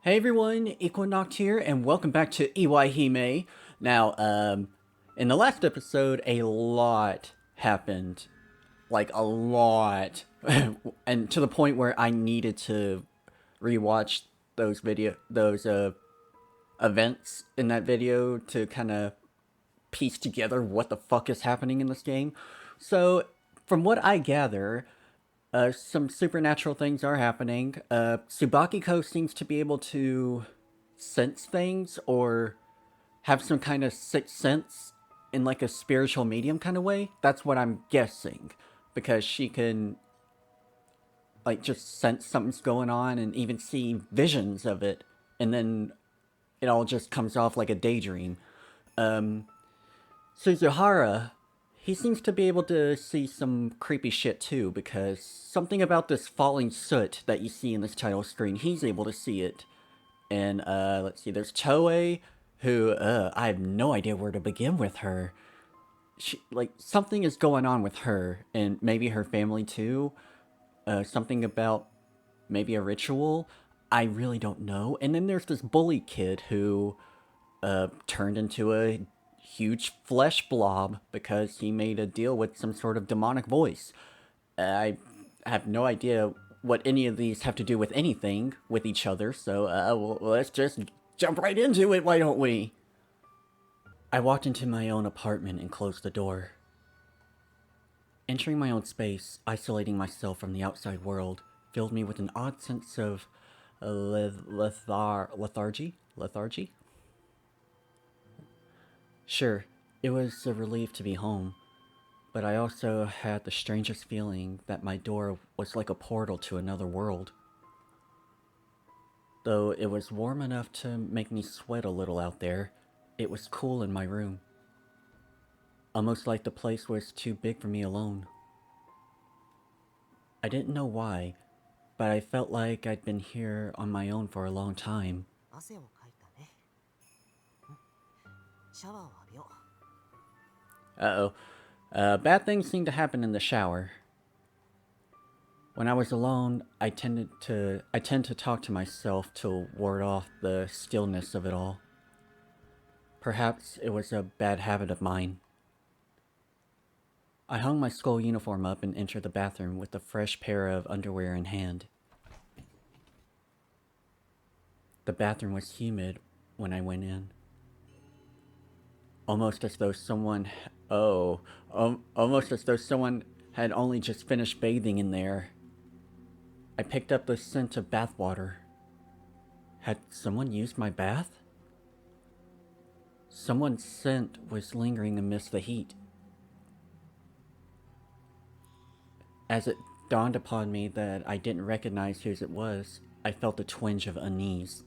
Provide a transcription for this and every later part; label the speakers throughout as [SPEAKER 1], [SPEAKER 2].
[SPEAKER 1] Hey everyone, Equinoct here, and welcome back to Iwaihime. Now, in the last episode, a lot happened. Like, a lot. And to the point where I needed to rewatch those events in that video to kind of piece together what the fuck is happening in this game. So, from what I gather, some supernatural things are happening. Tsubakiko seems to be able to sense things or have some kind of sixth sense in like a spiritual medium kind of way. That's what I'm guessing. Because she can like just sense something's going on and even see visions of it. And then it all just comes off like a daydream. Um, Suzuhara, he seems to be able to see some creepy shit too, because something about this falling soot that you see in this title screen, he's able to see it. And let's see, there's Toei, who I have no idea where to begin with her. She, like, something is going on with her, and maybe her family too. Something about maybe a ritual. I really don't know. And then there's this bully kid who turned into a huge flesh blob because he made a deal with some sort of demonic voice. I have no idea what any of these have to do with anything with each other, so well, let's just jump right into it, why don't we? I walked into my own apartment and closed the door. Entering my own space, isolating myself from the outside world, filled me with an odd sense of lethargy? Lethargy? Sure, it was a relief to be home, but I also had the strangest feeling that my door was like a portal to another world. Though it was warm enough to make me sweat a little out there, it was cool in my room. Almost like the place was too big for me alone. I didn't know why, but I felt like I'd been here on my own for a long time. Uh-oh. Bad things seem to happen in the shower. When I was alone, I tend to talk to myself to ward off the stillness of it all. Perhaps it was a bad habit of mine. I hung my school uniform up and entered the bathroom with a fresh pair of underwear in hand. The bathroom was humid when I went in. Almost as though someone almost as though someone had only just finished bathing in there. I picked up the scent of bathwater. Had someone used my bath? Someone's scent was lingering amidst the heat. As it dawned upon me that I didn't recognize whose it was, I felt a twinge of unease.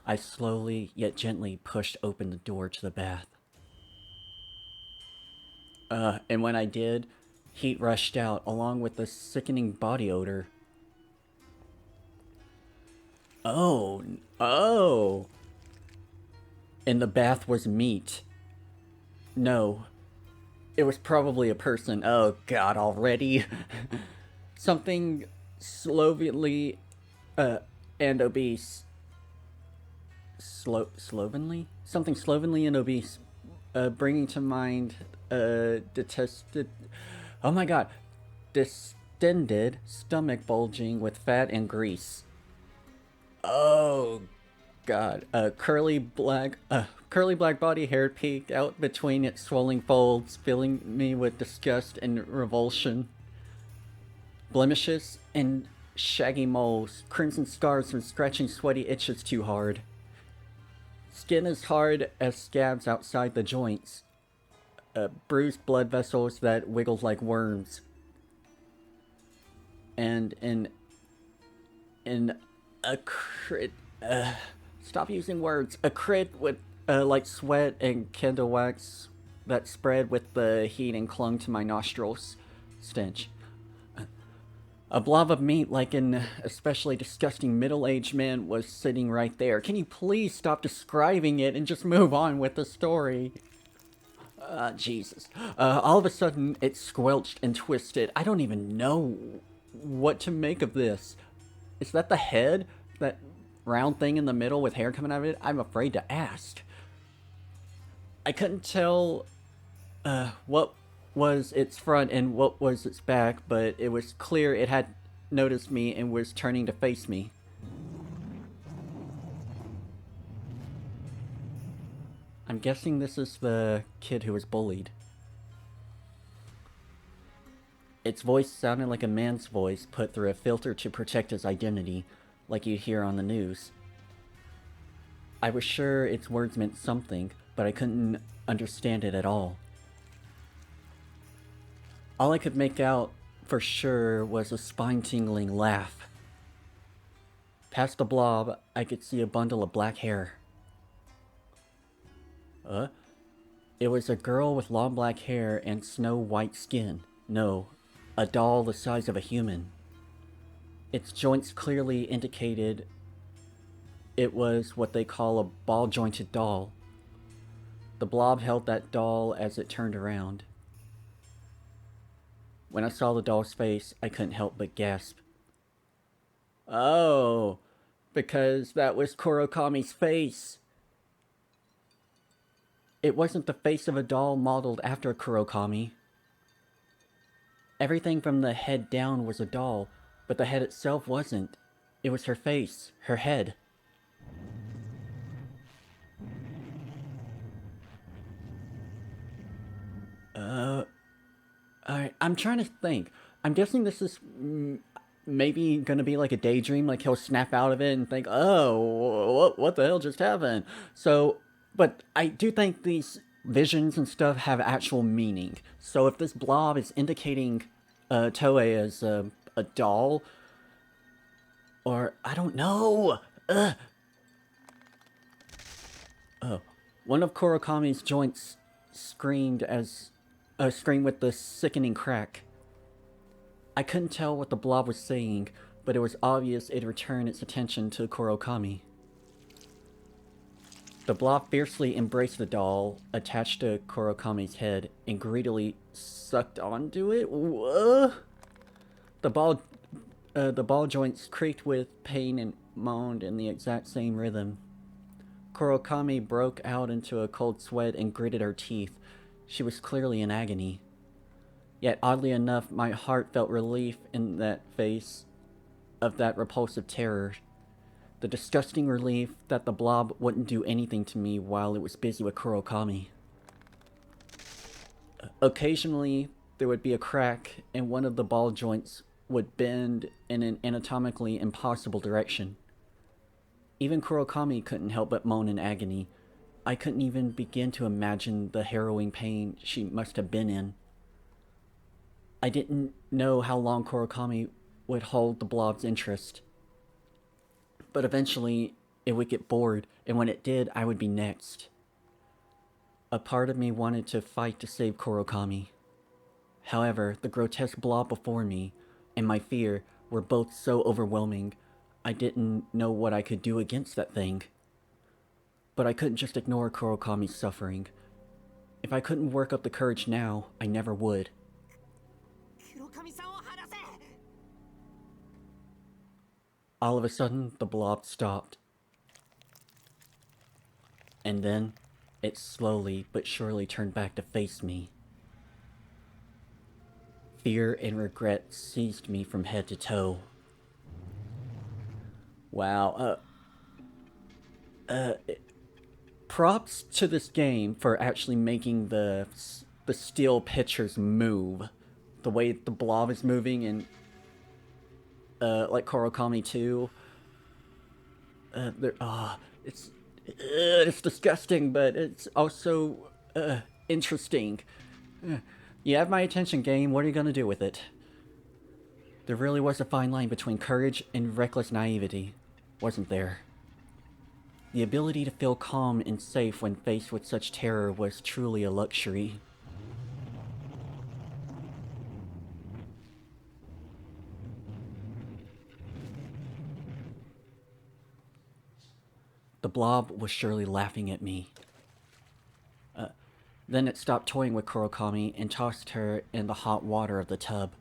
[SPEAKER 1] I slowly yet gently pushed open the door to the bath. And when I did, heat rushed out along with the sickening body odor. Oh. And the bath was meat. No. It was probably a person. Oh god, already. Something slovenly, and obese. Slovenly? Something slovenly and obese. Bringing to mind, detested. Oh my god. Distended stomach bulging with fat and grease. Oh god. Curly black body hair peeked out between its swelling folds, filling me with disgust and revulsion. Blemishes and shaggy moles, crimson scars from scratching sweaty itches too hard. Skin as hard as scabs outside the joints. Bruised blood vessels that wiggled like worms. And in a crit. Stop using words. A crit with like sweat and candle wax that spread with the heat and clung to my nostrils. Stench. A blob of meat like an especially disgusting middle-aged man was sitting right there. Can you please stop describing it and just move on with the story? Jesus. All of a sudden, it squelched and twisted. I don't even know what to make of this. Is that the head? That round thing in the middle with hair coming out of it, I'm afraid to ask. I couldn't tell what was its front and what was its back, but it was clear it had noticed me and was turning to face me. I'm guessing this is the kid who was bullied. Its voice sounded like a man's voice put through a filter to protect his identity, like you hear on the news. I was sure its words meant something, but I couldn't understand it at all. All I could make out for sure was a spine-tingling laugh. Past the blob, I could see a bundle of black hair. It was a girl with long black hair and snow-white skin. No, a doll the size of a human. Its joints clearly indicated it was what they call a ball-jointed doll. The blob held that doll as it turned around. When I saw the doll's face, I couldn't help but gasp. Oh, because that was Kurokami's face. It wasn't the face of a doll modeled after Kurokami. Everything from the head down was a doll, but the head itself wasn't. It was her face, her head. I'm trying to think. I'm guessing this is maybe gonna be like a daydream, like he'll snap out of it and think, oh, what the hell just happened? So, but I do think these visions and stuff have actual meaning. So if this blob is indicating Toei as a doll, or I don't know. One of Kurokami's joints screamed with the sickening crack. I couldn't tell what the blob was saying, but it was obvious it returned its attention to Kurokami. The blob fiercely embraced the doll, attached to Kurokami's head, and greedily sucked onto it. The ball joints creaked with pain and moaned in the exact same rhythm. Kurokami broke out into a cold sweat and gritted her teeth. She was clearly in agony. Yet, oddly enough, my heart felt relief in that face of that repulsive terror. The disgusting relief that the blob wouldn't do anything to me while it was busy with Kurokami. Occasionally, there would be a crack, and one of the ball joints would bend in an anatomically impossible direction. Even Kurokami couldn't help but moan in agony. I couldn't even begin to imagine the harrowing pain she must have been in. I didn't know how long Kurokami would hold the blob's interest. But eventually, it would get bored, and when it did, I would be next. A part of me wanted to fight to save Kurokami. However, the grotesque blob before me and my fear were both so overwhelming, I didn't know what I could do against that thing. But I couldn't just ignore Kurokami's suffering. If I couldn't work up the courage now, I never would. All of a sudden, the blob stopped. And then, it slowly but surely turned back to face me. Fear and regret seized me from head to toe. Wow, props to this game for actually making the still pictures move. The way the blob is moving and like Kurokami 2. It's disgusting, but it's also interesting. You have my attention, game. What are you gonna do with it? There really was a fine line between courage and reckless naivety, wasn't there? The ability to feel calm and safe when faced with such terror was truly a luxury. The blob was surely laughing at me. Then it stopped toying with Kurokami and tossed her in the hot water of the tub.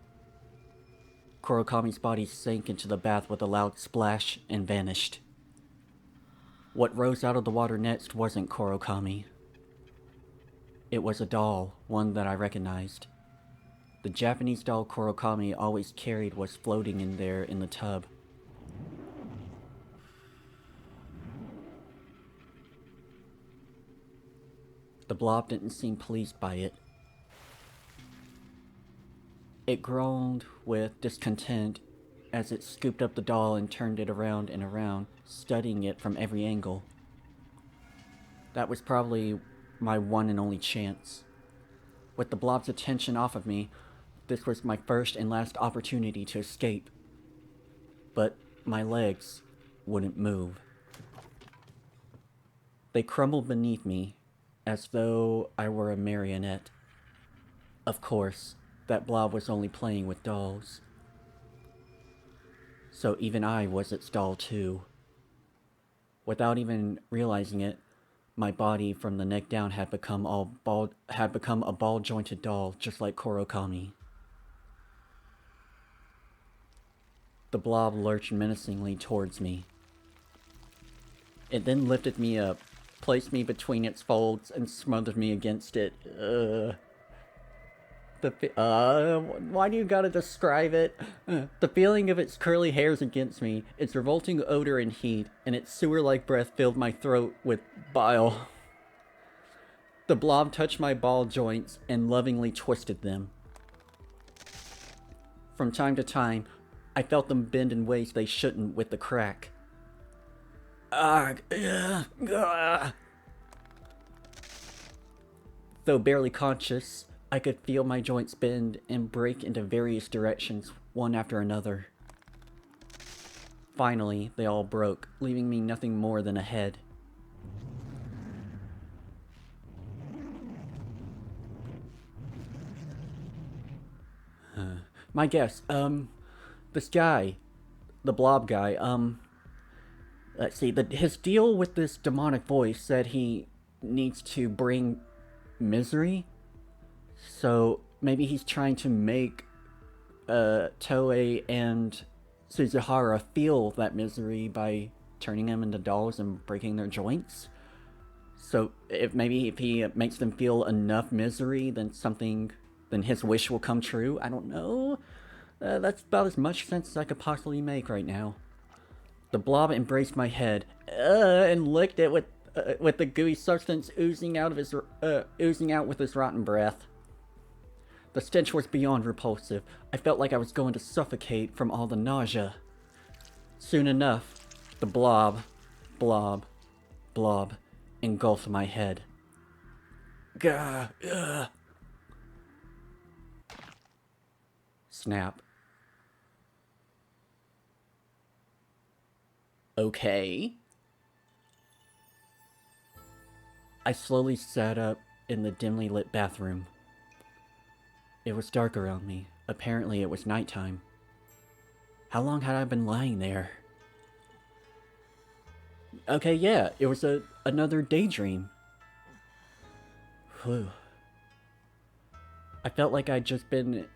[SPEAKER 1] Kurokami's body sank into the bath with a loud splash and vanished. What rose out of the water next wasn't Korokami. It was a doll, one that I recognized. The Japanese doll Korokami always carried was floating in there in the tub. The blob didn't seem pleased by it. It groaned with discontent as it scooped up the doll and turned it around and around, studying it from every angle. That was probably my one and only chance. With the blob's attention off of me, this was my first and last opportunity to escape. But my legs wouldn't move. They crumbled beneath me, as though I were a marionette. Of course, that blob was only playing with dolls. So even I was its doll too. Without even realizing it, my body from the neck down had become a ball-jointed doll, just like Korokami. The blob lurched menacingly towards me. It then lifted me up, placed me between its folds, and smothered me against it. Why do you gotta describe it? The feeling of its curly hairs against me, its revolting odor and heat, and its sewer-like breath filled my throat with bile. The blob touched my ball joints and lovingly twisted them. From time to time, I felt them bend in ways they shouldn't with the crack. Though barely conscious, I could feel my joints bend and break into various directions, one after another. Finally, they all broke, leaving me nothing more than a head. My guess, this guy, the blob guy, let's see, his deal with this demonic voice said he needs to bring misery. So maybe he's trying to make Toei and Suzuhara feel that misery by turning them into dolls and breaking their joints. So if he makes them feel enough misery, then his wish will come true. I don't know. That's about as much sense as I could possibly make right now. The blob embraced my head and licked it with the gooey substance oozing out with his rotten breath. The stench was beyond repulsive. I felt like I was going to suffocate from all the nausea. Soon enough, the blob engulfed my head. Gah, ugh. Snap. Okay. I slowly sat up in the dimly lit bathroom. It was dark around me. Apparently it was nighttime. How long had I been lying there? Okay, yeah, it was another daydream. Whew. I felt like I'd just been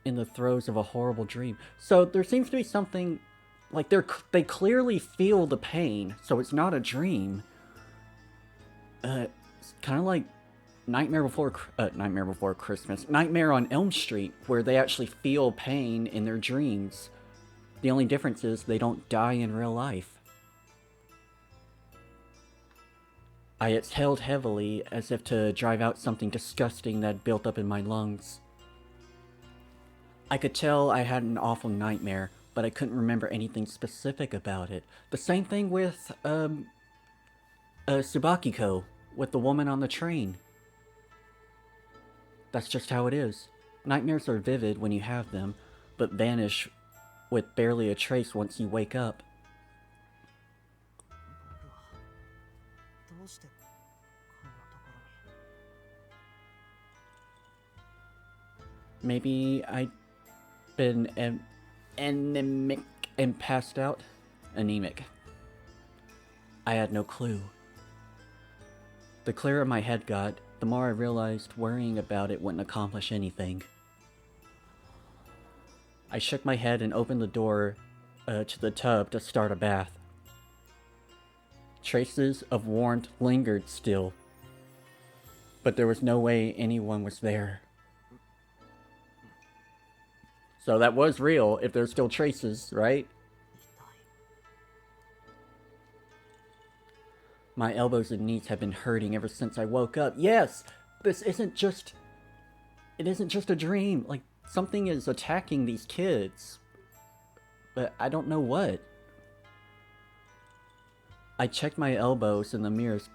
[SPEAKER 1] in the throes of a horrible dream. So there seems to be something, like they clearly feel the pain, so it's not a dream. It's kind of like Nightmare Before Christmas, Nightmare on Elm Street, where they actually feel pain in their dreams. The only difference is they don't die in real life. I exhaled heavily, as if to drive out something disgusting that had built up in my lungs. I could tell I had an awful nightmare, but I couldn't remember anything specific about it. The same thing with, Tsubakiko, with the woman on the train. That's just how it is. Nightmares are vivid when you have them, but vanish with barely a trace once you wake up. Maybe I'd been anemic and passed out? Anemic. I had no clue. The clearer my head got, the more I realized worrying about it wouldn't accomplish anything. I shook my head and opened the door to the tub to start a bath. Traces of warmth lingered still, but there was no way anyone was there. So that was real if there's still traces, right? My elbows and knees have been hurting ever since I woke up. Yes, this isn't just... It isn't just a dream. Like, something is attacking these kids. But I don't know what. I checked my elbows in the mirrors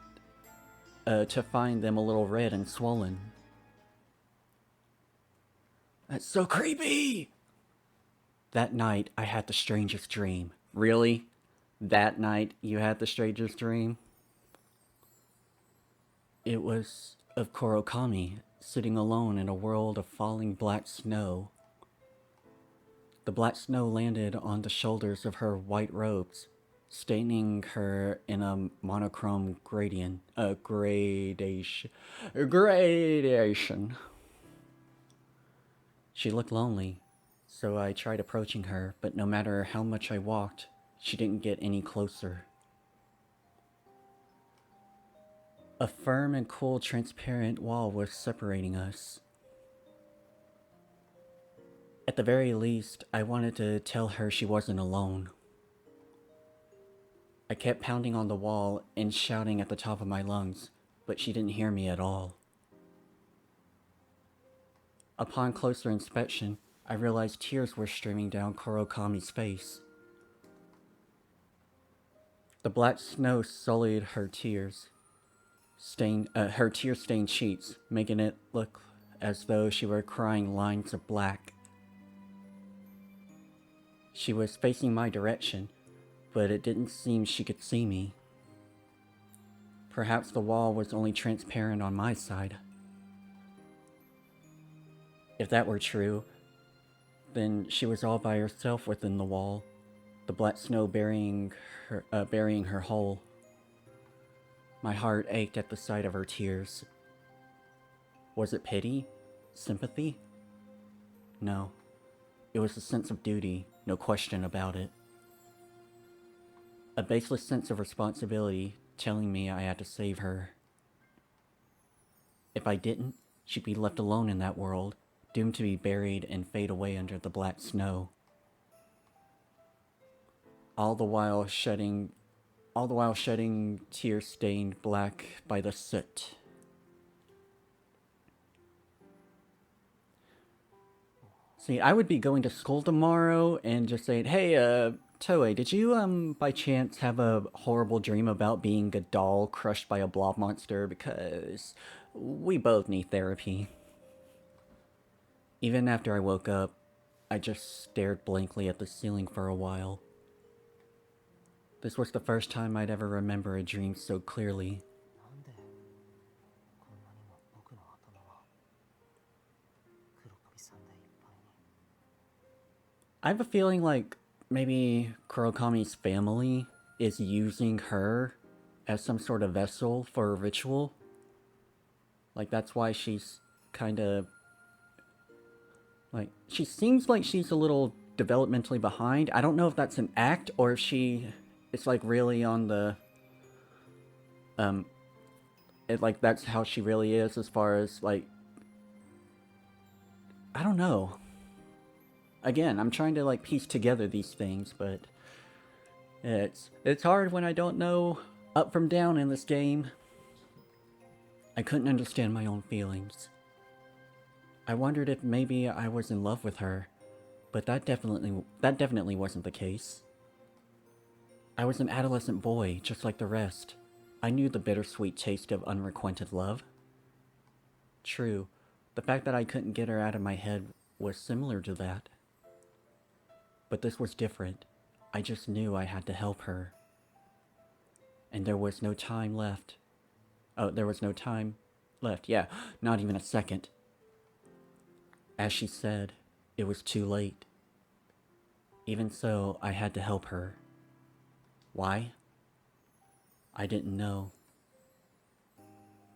[SPEAKER 1] to find them a little red and swollen. That's so creepy! That night, I had the strangest dream. Really? That night, you had the strangest dream? It was of Korokami, sitting alone in a world of falling black snow. The black snow landed on the shoulders of her white robes, staining her in a monochrome gradation. She looked lonely, so I tried approaching her, but no matter how much I walked, she didn't get any closer. A firm and cool, transparent wall was separating us. At the very least, I wanted to tell her she wasn't alone. I kept pounding on the wall and shouting at the top of my lungs, but she didn't hear me at all. Upon closer inspection, I realized tears were streaming down Korokami's face. The black snow sullied her tear-stained cheeks, making it look as though she were crying lines of black. She was facing my direction, but it didn't seem she could see me. Perhaps the wall was only transparent on my side. If that were true, then she was all by herself within the wall, the black snow burying her whole. My heart ached at the sight of her tears. Was it pity? Sympathy? No. It was a sense of duty, no question about it. A baseless sense of responsibility telling me I had to save her. If I didn't, she'd be left alone in that world, doomed to be buried and fade away under the black snow. All the while shedding tears stained black by the soot. See, I would be going to school tomorrow and just saying, hey, Toei, did you, by chance have a horrible dream about being a doll crushed by a blob monster? Because we both need therapy. Even after I woke up, I just stared blankly at the ceiling for a while. This was the first time I'd ever remember a dream so clearly. I have a feeling like maybe Kurokami's family is using her as some sort of vessel for a ritual. Like, that's why she's kind of... like, she seems like she's a little developmentally behind. I don't know if that's an act or if it's like really on the... like, that's how she really is as far as, like... I don't know. Again, I'm trying to, like, piece together these things, but... It's hard when I don't know up from down in this game. I couldn't understand my own feelings. I wondered if maybe I was in love with her, but that definitely wasn't the case. I was an adolescent boy, just like the rest. I knew the bittersweet taste of unrequited love. True, the fact that I couldn't get her out of my head was similar to that. But this was different. I just knew I had to help her. And there was no time left. Oh, there was no time left. Yeah, not even a second. As she said, it was too late. Even so, I had to help her. Why? I didn't know.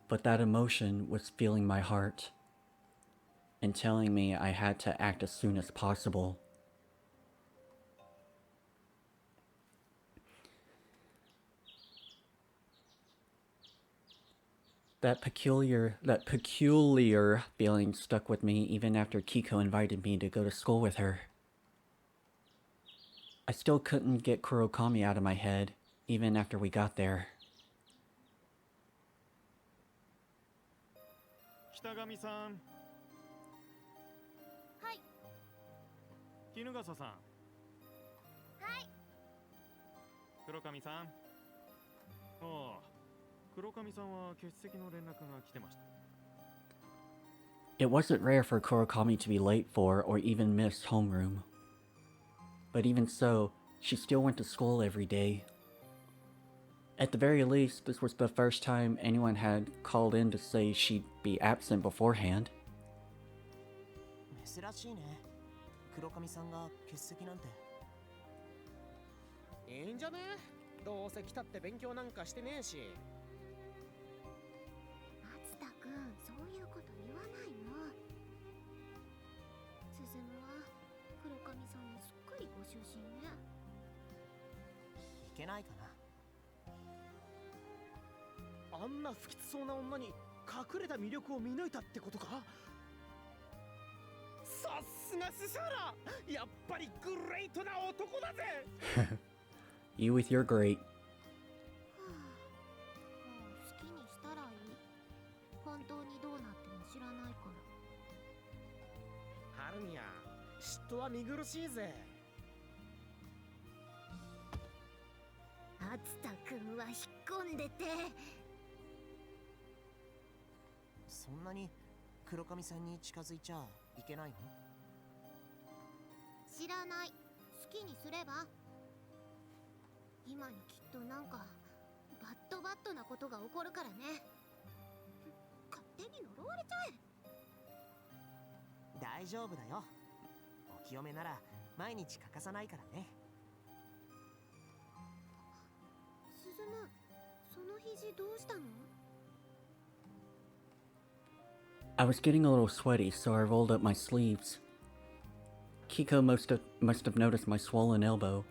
[SPEAKER 1] But that emotion was filling my heart and telling me I had to act as soon as possible. That peculiar feeling stuck with me even after Kiko invited me to go to school with her. I still couldn't get Kurokami out of my head, even after we got there.
[SPEAKER 2] 北上さん。
[SPEAKER 3] はい。
[SPEAKER 2] 衣笠さん。
[SPEAKER 3] はい。
[SPEAKER 2] 黒上さん。ああ、黒上さんは欠席の連絡が来てました。
[SPEAKER 1] It wasn't rare for Kurokami to be late for or even miss homeroom. But even so, she still went to school every day. At the very least, this was the first time anyone had called in to say she'd be absent beforehand.
[SPEAKER 4] 珍しいね。黒髪さんが欠席なんて。いいんじゃね？どうせ来たって勉強なんかしてねえし。
[SPEAKER 3] 松田くん、そういうこと言わないの。鈴むは黒髪さんにすっかりご出身ね。
[SPEAKER 4] いけないかな。あんな不吉そうな女に隠れた魅力を見抜いたってことか？さすがスサラ、やっぱりグレートな男だぜ。
[SPEAKER 1] You with your great.
[SPEAKER 3] もう好きにしたらいい。本当にどうなっても知らないから。
[SPEAKER 4] ハルミヤ、嫉妬は見苦しいぜ。
[SPEAKER 3] 松田くんは引っ込んでて。
[SPEAKER 4] そんなに黒髪さんに近づいちゃいけないの？
[SPEAKER 3] 知らない。好きにすれば。今にきっとなんかバッドなことが起こるからね。勝手に呪われちゃえ。
[SPEAKER 4] 大丈夫だよ。お清めなら毎日欠かさないからね。
[SPEAKER 3] 鈴む、その肘どうしたの
[SPEAKER 1] I was getting a little sweaty, so I rolled up my sleeves. Kiko must have noticed my swollen elbow.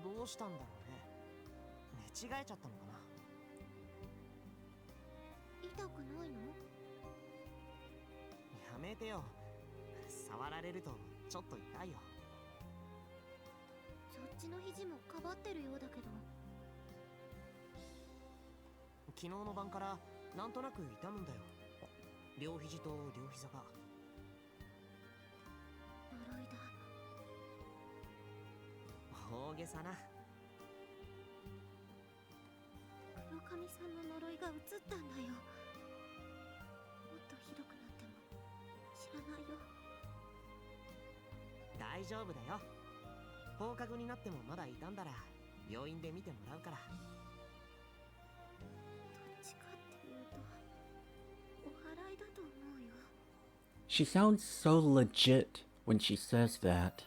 [SPEAKER 4] どうしたんだろうね。寝違えちゃったのかな。
[SPEAKER 3] 痛くないの？
[SPEAKER 4] やめてよ。触られるとちょっと痛いよ。
[SPEAKER 3] そっちの肘もかばってるようだけど。
[SPEAKER 4] 昨日の晩からなんとなく痛むんだよ。両肘と両膝が。
[SPEAKER 3] 呪いだ。
[SPEAKER 4] 大げさな。
[SPEAKER 3] 黒髪さんの呪いが移ったんだよ。もっとひどくなっても知らないよ。
[SPEAKER 4] 大丈夫だよ。放課後になってもまだ痛んだら病院で見てもらうから。
[SPEAKER 3] どっちかっていうとお祓いだと思うよ。
[SPEAKER 1] She sounds so legit when she says that.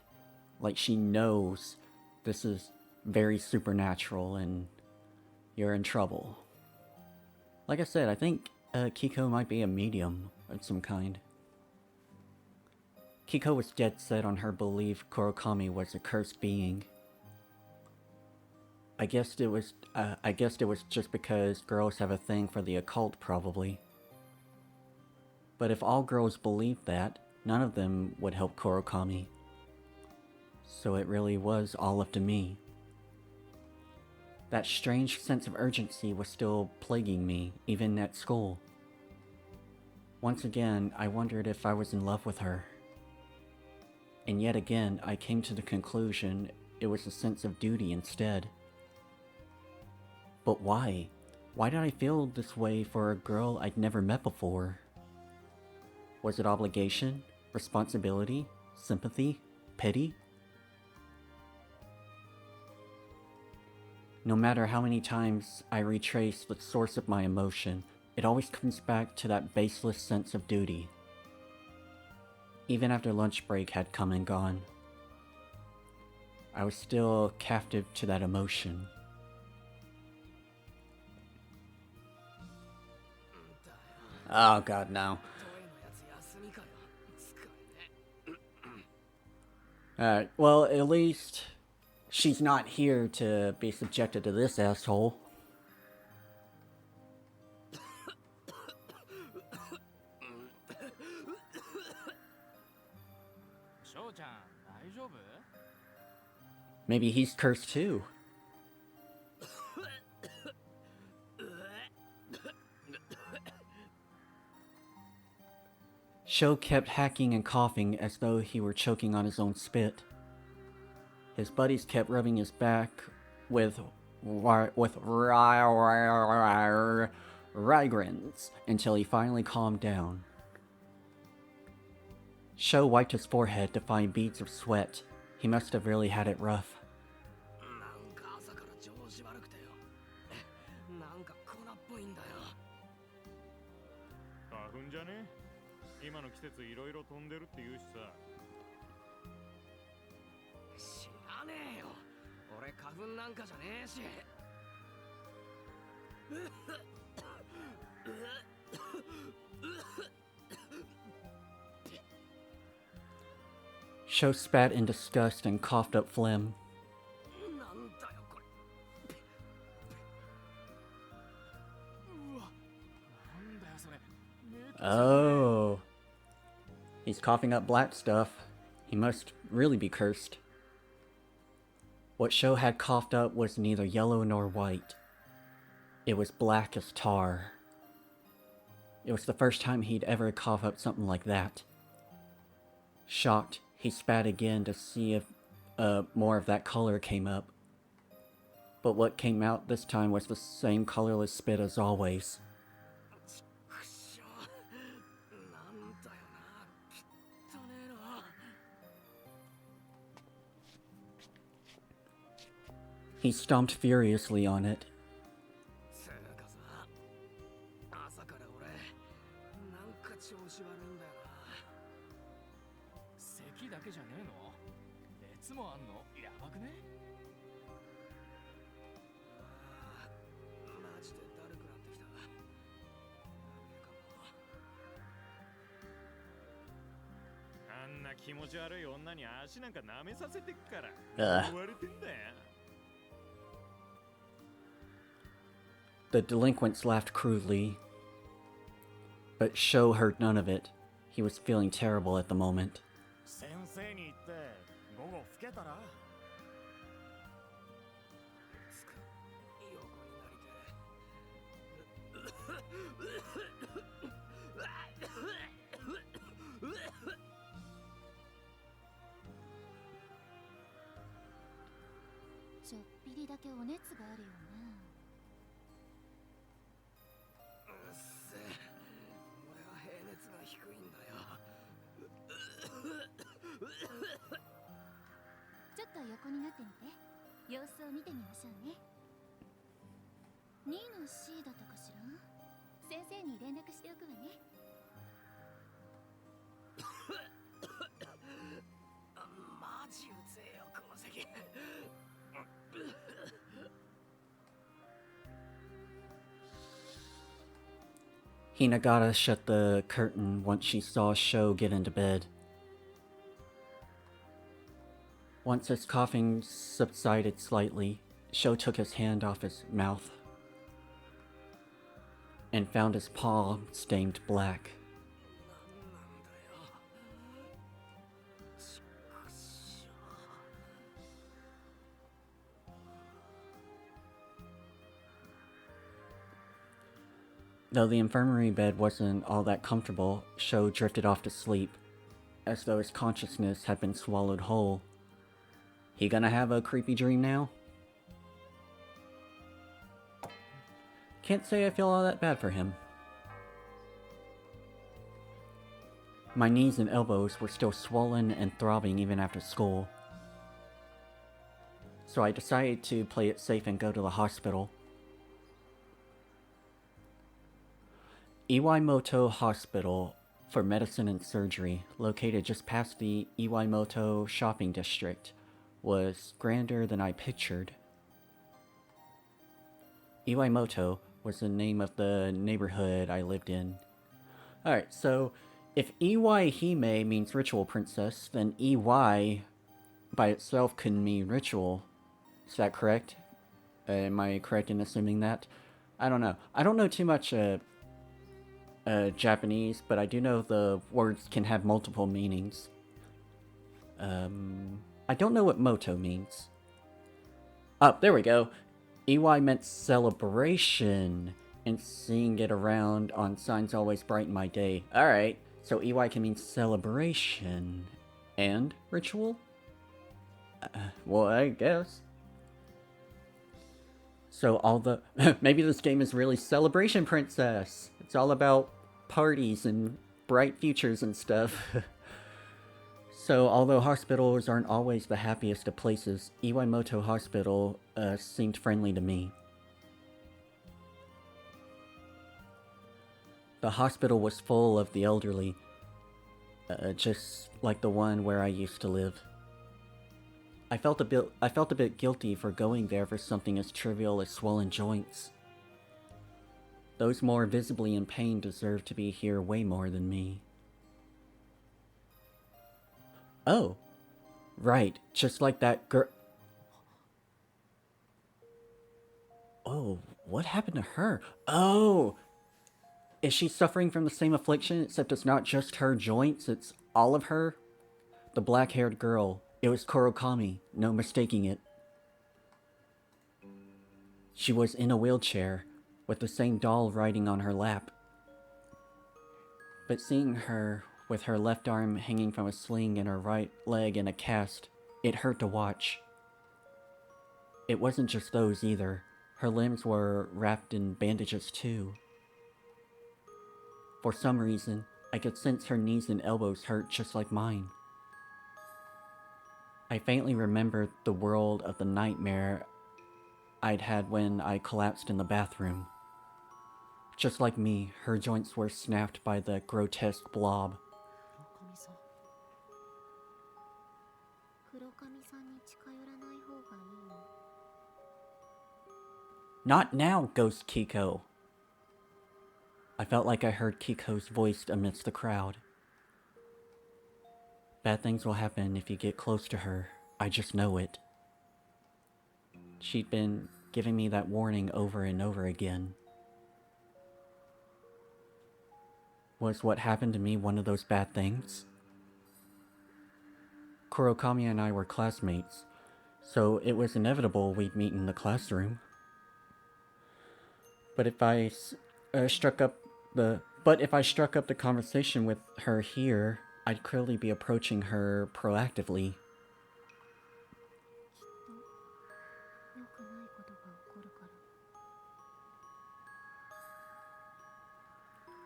[SPEAKER 1] Like she knows this is very supernatural and you're in trouble. Like I said, I think Kiko might be a medium of some kind. Kiko was dead set on her belief Kurokami was a cursed being. I guessed it was just because girls have a thing for the occult, probably. But if all girls believed that, none of them would help Kurokami. So it really was all up to me. That strange sense of urgency was still plaguing me, even at school. Once again, I wondered if I was in love with her. And yet again, I came to the conclusion it was a sense of duty instead. But why? Why did I feel this way for a girl I'd never met before? Was it obligation, responsibility, sympathy, pity? No matter how many times I retrace the source of my emotion, it always comes back to that baseless sense of duty. Even after lunch break had come and gone, I was still captive to that emotion. Oh god, no. Alright, well, at least she's not here to be subjected to this asshole.
[SPEAKER 5] 翔ちゃん大丈夫？
[SPEAKER 1] Maybe he's cursed too. Sho kept hacking and coughing as though he were choking on his own spit. His buddies kept rubbing his back with Rygrins until he finally calmed down. Sho wiped his forehead to find beads of sweat. He must have really had it rough.
[SPEAKER 4] なんか朝から調子悪くてよ。なんか粉っぽいんだよ。
[SPEAKER 2] 花粉じゃね？今の季節いろいろ飛んでるって言うしさ。
[SPEAKER 4] 知らねえよ。俺花粉なんかじゃねえし。
[SPEAKER 1] Sho spat in disgust and coughed up phlegm.
[SPEAKER 4] なんだよこれ。うわ。
[SPEAKER 5] なんだよそれ。
[SPEAKER 1] Oh. He's coughing up black stuff. He must really be cursed. What Sho had coughed up was neither yellow nor white. It was black as tar. It was the first time he'd ever coughed up something like that. Shocked, he spat again to see if more of that color came up. But what came out this time was the same colorless spit as always.
[SPEAKER 4] くしょ。なんだよな。きっとねえな。
[SPEAKER 1] He stomped furiously on it.
[SPEAKER 4] つうかさ、朝から俺なんか調子悪いんだよな。
[SPEAKER 5] 咳だけじゃねえの？熱もあんの？やばくね？
[SPEAKER 4] マジでだるくなってきた。ダメかも。
[SPEAKER 2] あんな気持ち悪い女に足なんか舐めさせてっから。
[SPEAKER 1] Ugh.
[SPEAKER 2] 言われてんだよ。
[SPEAKER 1] The delinquents laughed crudely, but Sho heard none of it. He was feeling terrible at the moment.
[SPEAKER 2] 先生に言って午後老けたら。
[SPEAKER 4] つく横になり
[SPEAKER 3] ちょっぴりだけお熱があるよね。
[SPEAKER 4] うっせえ。俺は平熱が低いんだよ。
[SPEAKER 3] ちょっと横になってみて。様子を見てみましょうね。2の C だったかしら。先生に連絡しておくわね。
[SPEAKER 4] マジうぜえよこの席。
[SPEAKER 1] Hinagata shut the curtain once she saw Sho get into bed. Once his coughing subsided slightly, Sho took his hand off his mouth and found his palm stained black.
[SPEAKER 4] なんなんだよ。ちくしょう。
[SPEAKER 1] Though the infirmary bed wasn't all that comfortable, Sho drifted off to sleep, as though his consciousness had been swallowed whole. He gonna have a creepy dream now? Can't say I feel all that bad for him. My knees and elbows were still swollen and throbbing even after school. So I decided to play it safe and go to the hospital. Iwaihime Hospital for Medicine and Surgery, located just past the Iwaihime shopping district, was grander than I pictured. Iwaihime was the name of the neighborhood I lived in. Alright, so if Iwaihime means ritual princess, then Iwai by itself could mean ritual. Is that correct? Am I correct in assuming that? I don't know. I don't know too much Japanese, but I do know the words can have multiple meanings. I don't know what moto means. Oh, there we go. Iwai meant celebration, and seeing it around on signs always brighten my day. Alright, so Iwai can mean celebration. And ritual? Well, I guess. So all the... maybe this game is really Celebration Princess. It's all about parties and bright futures and stuff. So, although hospitals aren't always the happiest of places, Iwaimoto Hospital seemed friendly to me. The hospital was full of the elderly, just like the one where I used to live. I felt a bit guilty for going there for something as trivial as swollen joints. Those more visibly in pain deserve to be here way more than me. Oh, right, just like that girl. Oh, what happened to her? Oh, is she suffering from the same affliction, except it's not just her joints, it's all of her? The black-haired girl. It was Kurokami, no mistaking it. She was in a wheelchair, with the same doll riding on her lap. But seeing her with her left arm hanging from a sling and her right leg in a cast, it hurt to watch. It wasn't just those either. Her limbs were wrapped in bandages too. For some reason, I could sense her knees and elbows hurt just like mine. I faintly remembered the world of the nightmare I'd had when I collapsed in the bathroom. Just like me, her joints were snapped by the grotesque blob.
[SPEAKER 3] 黒髪さんに近寄らない方がいいよ。
[SPEAKER 1] Not now, Ghost Kiko! I felt like I heard Kiko's voice amidst the crowd. Bad things will happen if you get close to her. I just know it. She'd been giving me that warning over and over again. Was what happened to me one of those bad things? Kurokami and I were classmates, so it was inevitable we'd meet in the classroom. But if I struck up the conversation with her here, I'd clearly be approaching her proactively.
[SPEAKER 3] 良くないことが起こるか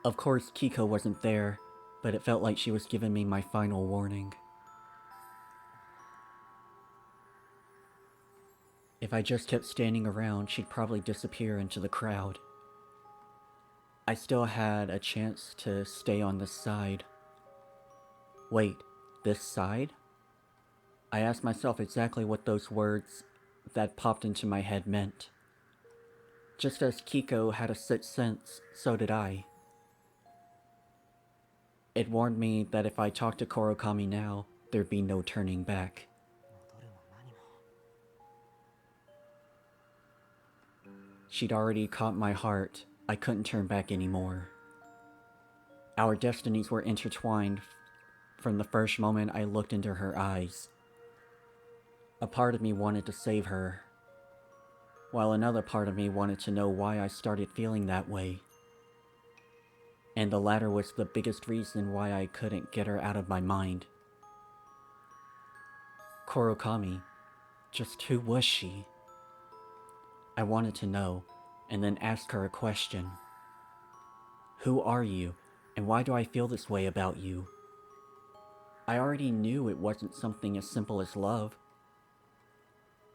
[SPEAKER 3] ら。
[SPEAKER 1] Of course, Kiko wasn't there, but it felt like she was giving me my final warning. If I just kept standing around, she'd probably disappear into the crowd. I still had a chance to stay on this side. Wait, this side? I asked myself exactly what those words that popped into my head meant. Just as Kiko had a sixth sense, so did I. It warned me that if I talked to Kurokami now, there'd be no turning back. She'd already caught my heart. I couldn't turn back anymore. Our destinies were intertwined from the first moment I looked into her eyes. A part of me wanted to save her, while another part of me wanted to know why I started feeling that way. And the latter was the biggest reason why I couldn't get her out of my mind. Kurokami, just who was she? I wanted to know, and then ask her a question. Who are you, and why do I feel this way about you? I already knew it wasn't something as simple as love.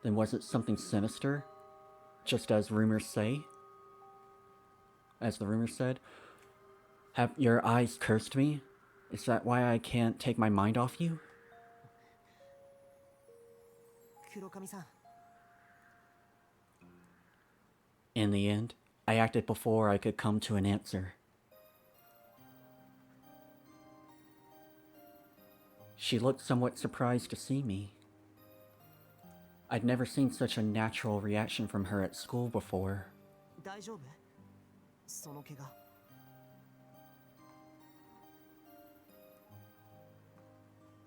[SPEAKER 1] Then was it something sinister? Just as rumors say? As the rumors said? Have your eyes cursed me? Is that why I can't take my mind off you?
[SPEAKER 4] 黒髪さん
[SPEAKER 1] In the end, I acted before I could come to an answer. She looked somewhat surprised to see me. I'd never seen such a natural reaction from her at school before.
[SPEAKER 4] 大丈夫その怪我
[SPEAKER 3] 「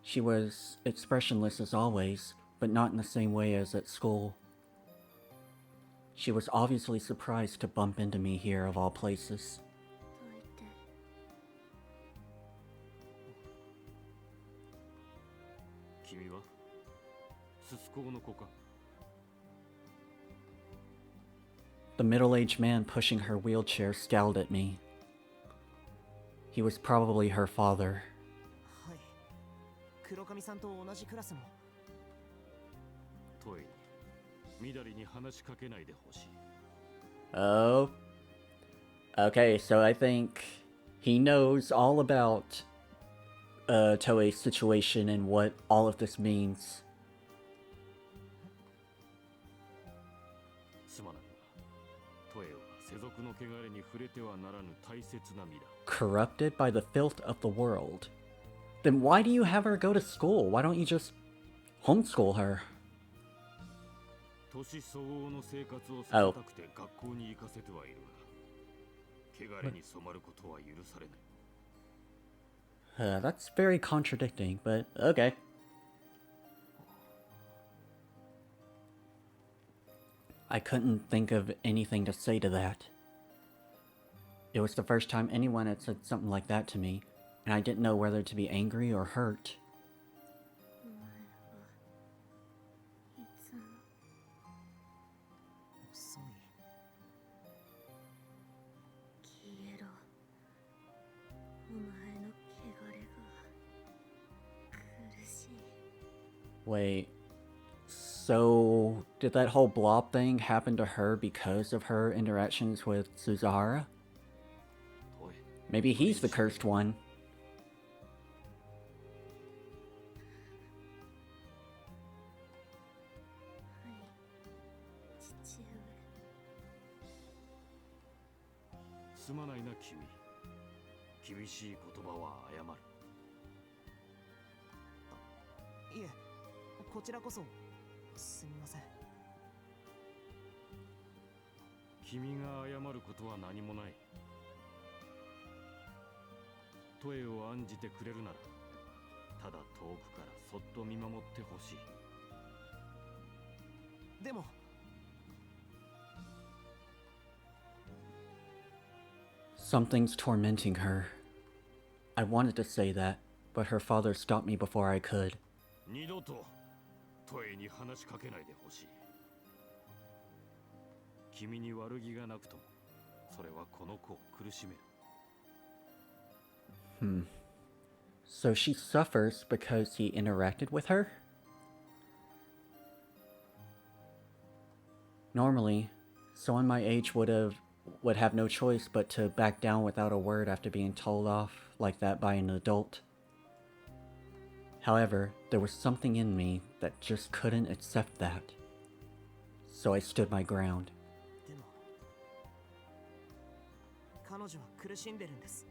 [SPEAKER 1] She was expressionless as always, but not in the same way as at school. She was obviously surprised to bump into me here of all places.
[SPEAKER 3] と言って
[SPEAKER 2] 君はスス校の子か？
[SPEAKER 1] The middle-aged man pushing her wheelchair scowled at me. He was probably her father.
[SPEAKER 4] はい。黒髪さんと同じクラスの。
[SPEAKER 2] トイに緑に話しかけないでほしい。
[SPEAKER 1] Oh. Okay, so I think he knows all about Toei's situation and what all of this means.
[SPEAKER 2] すまないが、トエは世俗の汚れに触れてはならぬ大切な身だ。
[SPEAKER 1] Corrupted by the filth of the world. Then why do you have her go to school? Why don't you just homeschool her?
[SPEAKER 2] 年相応の生活をさせたくて学校に行かせてはいるが、汚れに染まることは許されない。
[SPEAKER 1] That's very contradicting, but okay. I couldn't think of anything to say to that. It was the first time anyone had said something like that to me, and I didn't know whether to be angry or hurt.
[SPEAKER 3] お前はいつも
[SPEAKER 4] 遅い。
[SPEAKER 3] 消えろお前の汚れが苦しい
[SPEAKER 1] Wait, so did that whole blob thing happen to her because of her interactions with Suzuhara?
[SPEAKER 2] トエ、
[SPEAKER 1] Maybe he's the cursed one.
[SPEAKER 3] はい父上
[SPEAKER 2] すまないな君。厳しい言葉は謝る。
[SPEAKER 4] いえ、こちらこそすみません。
[SPEAKER 2] 君が謝ることは何もない。トエを案じてくれるなら、ただ遠くからそっと見守ってほしい。
[SPEAKER 4] でも
[SPEAKER 1] Something's tormenting her. I wanted to say that, but her father stopped me before I could.
[SPEAKER 2] 二度とトエに話しかけないでほしい。君に悪気がなくとも、それはこの子を苦しめる。
[SPEAKER 1] So she suffers because he interacted with her? Normally, someone my age would have no choice but to back down without a word after being told off like that by an adult. However, there was something in me that just couldn't accept that. So I stood my ground.
[SPEAKER 4] でも彼女は苦しんでるんです。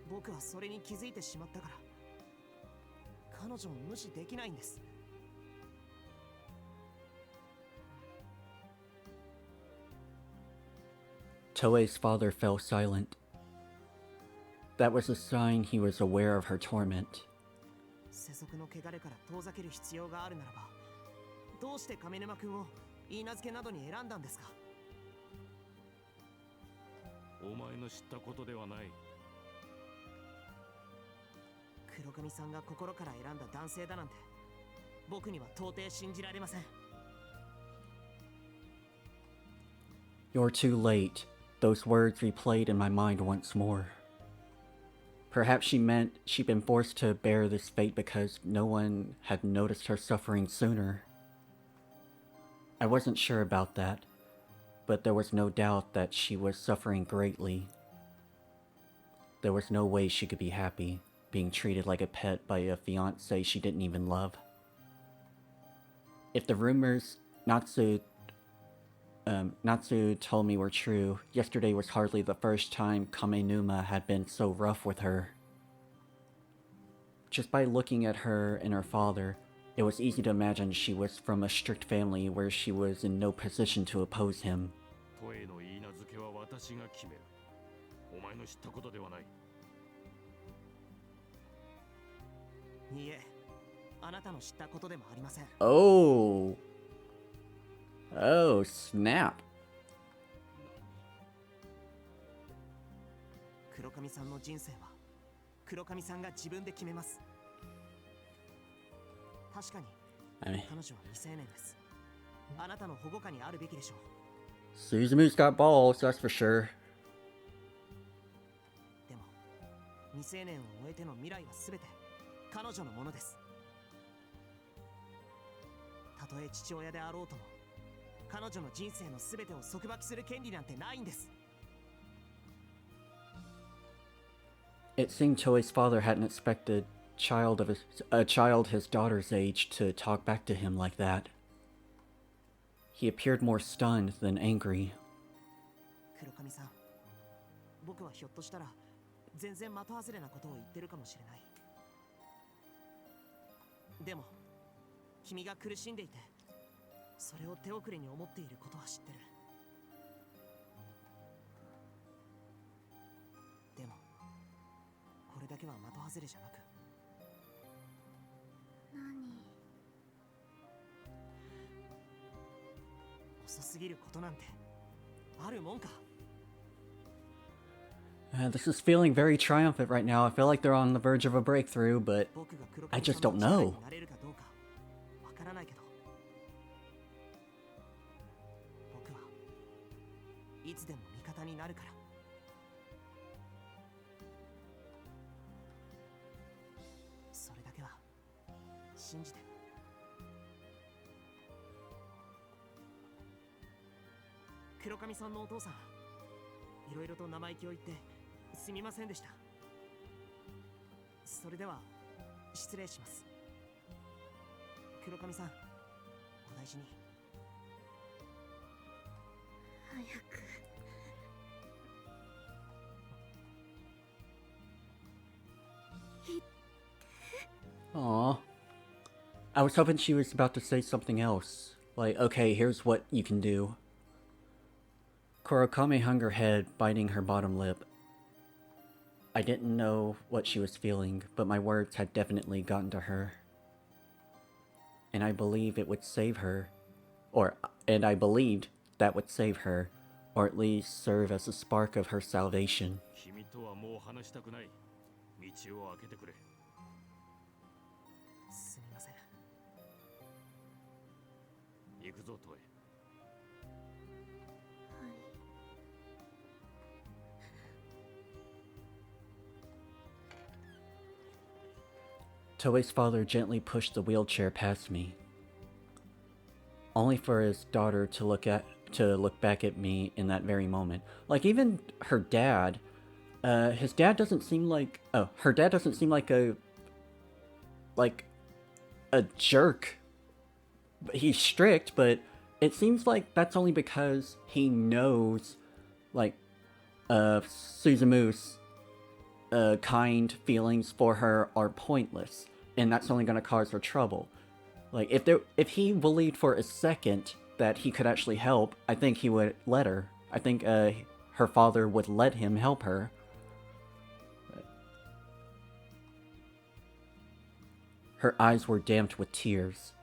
[SPEAKER 4] 僕はそれに気づいてしまったから彼女を無視できないんです。
[SPEAKER 1] Toei's father fell silent. That was a sign he was aware of her torment.
[SPEAKER 4] 世俗の汚れから遠ざける必要があるならば、どうして上沼君を言い名付けなどに選んだんですか？
[SPEAKER 2] お前の知ったことではない。
[SPEAKER 4] 黒髪さんが心から選んだ男性だなんて、僕には到底信じられません。
[SPEAKER 1] You're too late. Those words replayed in my mind once more. Perhaps she meant she'd been forced to bear this fate because no one had noticed her suffering sooner. I wasn't sure about that, but there was no doubt that she was suffering greatly. There was no way she could be happy, being treated like a pet by a fiancé she didn't even love. If the rumors Natsu told me were true, yesterday was hardly the first time Kamenuma had been so rough with her. Just by looking at her and her father, it was easy to imagine she was from a strict family where she was in no position to oppose him.
[SPEAKER 2] トエの言い名付けは私が決める。お前の知ったことではない。
[SPEAKER 4] いいえ、あなたの知ったことでもありません。
[SPEAKER 1] Oh. Oh, snap.
[SPEAKER 4] 黒髪さんの人生は黒髪さんが自分で決めます。確かに
[SPEAKER 1] I mean,
[SPEAKER 4] 彼女は未成年です。あなたの保護下にあるべきでしょう。
[SPEAKER 1] Suzumu's got balls, that's for sure.
[SPEAKER 4] でも未成年を終えての未来は全て彼女のものです。たとえ父親であろうとも彼女の人生の全てを束縛する権利なんてないんです。
[SPEAKER 1] It seemed Toei's father hadn't expected a child his daughter's age to talk back to him like that. He appeared more stunned than angry.
[SPEAKER 4] 黒髪さん、僕はひょっとしたら全然的外れなことを言ってるかもしれない。でも君が苦しんでいてそれを手遅れに思っていることは知ってる。でもこれだけは的外れじゃなく、
[SPEAKER 3] 何？
[SPEAKER 4] 遅すぎることなんてあるもんか。
[SPEAKER 1] This is feeling very triumphant right now. I feel like they're on the verge of a breakthrough, but
[SPEAKER 4] 僕が黒
[SPEAKER 1] I
[SPEAKER 4] 髪
[SPEAKER 1] just
[SPEAKER 4] さ
[SPEAKER 1] don't
[SPEAKER 4] んの力
[SPEAKER 1] know.
[SPEAKER 4] になれるかどうかわからないけど、僕はいつでも味方になるから。それだけは信じて。黒髪さんのお父さん、いろいろと生意気を言ってすみませんでした。それでは失礼します。黒髪さん、お大事に。
[SPEAKER 3] 早く。
[SPEAKER 1] Aw. I was hoping she was about to say something else. Like, okay, here's what you can do. Kurokame hung her head, biting her bottom lip. I didn't know what she was feeling, but my words had definitely gotten to her. And I believe it would save her. And I believed that would save her, or at least serve as a spark of her salvation.
[SPEAKER 2] 君とはもう話したくない。道を開けてくれ。
[SPEAKER 4] すみません。
[SPEAKER 2] 行くぞ、トエ。
[SPEAKER 1] Toei's father gently pushed the wheelchair past me, only for his daughter to look back at me in that very moment. Like, even her dad, his dad doesn't seem like her dad doesn't seem like a jerk. He's strict, but it seems like that's only because he knows, like, Suzumu's kind feelings for her are pointless, and that's only going to cause her trouble. Like, if he believed for a second that he could actually help, I think he would let her. I think her father would let him help her. Her eyes were damped with tears.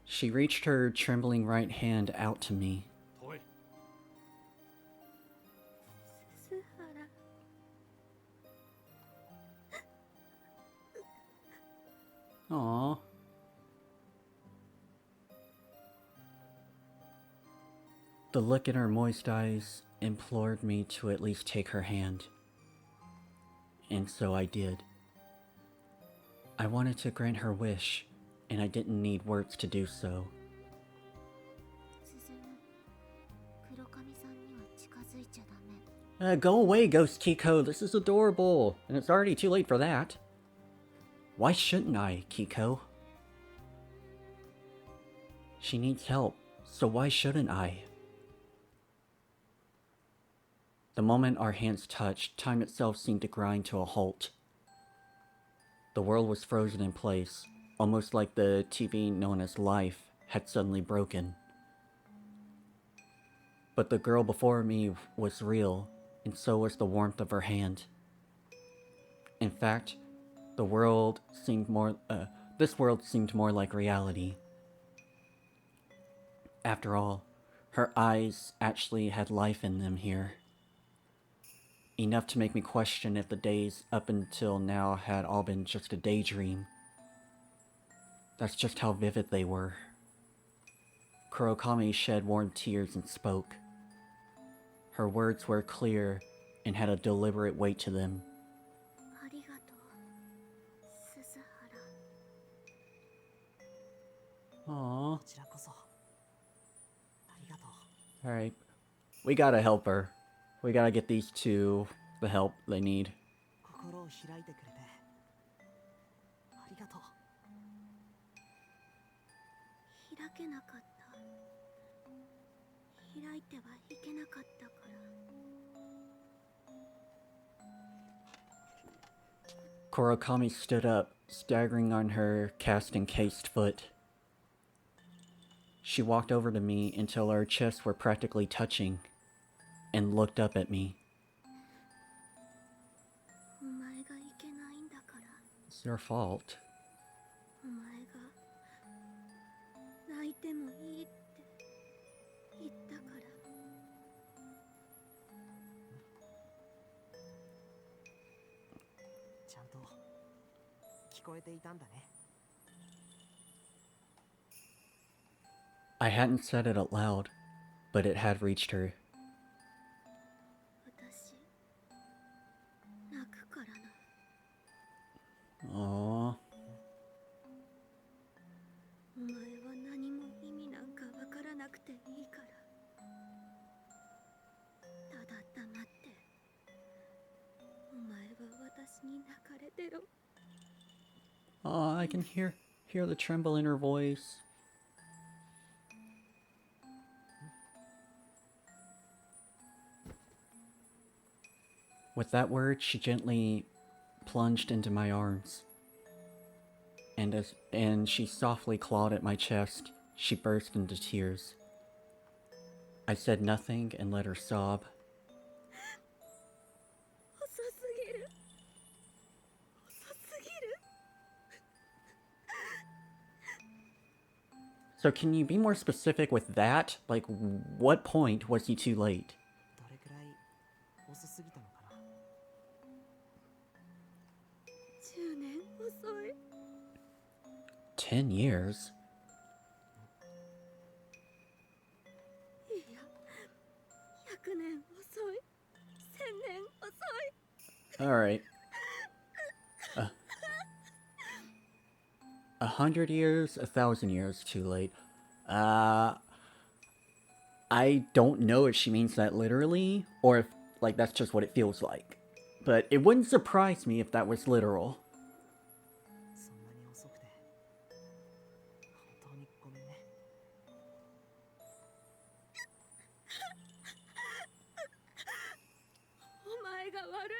[SPEAKER 1] She reached her trembling right hand out to me.
[SPEAKER 2] トエ。
[SPEAKER 1] Aww. The look in her moist eyes implored me to at least take her hand. And so I did. I wanted to grant her wish, and I didn't need words to do so.
[SPEAKER 3] 進む。黒髪さんには近づいちゃダメ。
[SPEAKER 1] Go away, Ghost Kiko. This is adorable, and it's already too late for that. Why shouldn't I, Kiko? She needs help, so why shouldn't I? The moment our hands touched, time itself seemed to grind to a halt. The world was frozen in place, almost like the TV known as life had suddenly broken. But the girl before me was real, and so was the warmth of her hand. In fact, the world seemed more, this world seemed more like reality. After all, her eyes actually had life in them here. Enough to make me question if the days up until now had all been just a daydream. That's just how vivid they were. Kurokami shed warm tears and spoke. Her words were clear and had a deliberate weight to them.
[SPEAKER 3] ありがとう、鈴原。
[SPEAKER 1] Aww.
[SPEAKER 4] こちらこそありがとう。
[SPEAKER 1] Alright. We gotta help her. We gotta get these two the help they need.
[SPEAKER 4] 心を開いてくれてありがとう。
[SPEAKER 3] 開けなかった。開いてはいけなかったから。
[SPEAKER 1] Kurokami stood up, staggering on her cast-encased foot. She walked over to me until our chests were practically touching, and looked up at me.
[SPEAKER 3] お前がいけないんだから。
[SPEAKER 1] It's your fault.
[SPEAKER 3] お前が泣いてもいいって言ったから。
[SPEAKER 4] ちゃんと聞こえていたんだね。
[SPEAKER 1] I hadn't said it out loud, but it had reached her.
[SPEAKER 3] 私泣くからな。
[SPEAKER 1] Aww.
[SPEAKER 3] お前は何も意味なんかわからなくていいから。ただ黙って。お前は私に泣かれてろ。
[SPEAKER 1] Aw, I can hear the tremble in her voice. With that word, she gently plunged into my arms. And she softly clawed at my chest. She burst into tears. I said nothing and let her sob.
[SPEAKER 3] 遅すぎる。遅すぎる。
[SPEAKER 1] So can you be more specific with that? Like, what point was he too late?
[SPEAKER 4] どれくらい遅すぎたのかな。
[SPEAKER 3] 10年遅い。
[SPEAKER 1] 10 years?
[SPEAKER 3] いや、100年遅い。1000年遅い。
[SPEAKER 1] Alright. 100 years, 1,000 years too late. I don't know if she means that literally, or if, like, that's just what it feels like. But it wouldn't surprise me if that was literal.
[SPEAKER 4] そんなに遅くて本当にごめんね。
[SPEAKER 3] お前が悪い。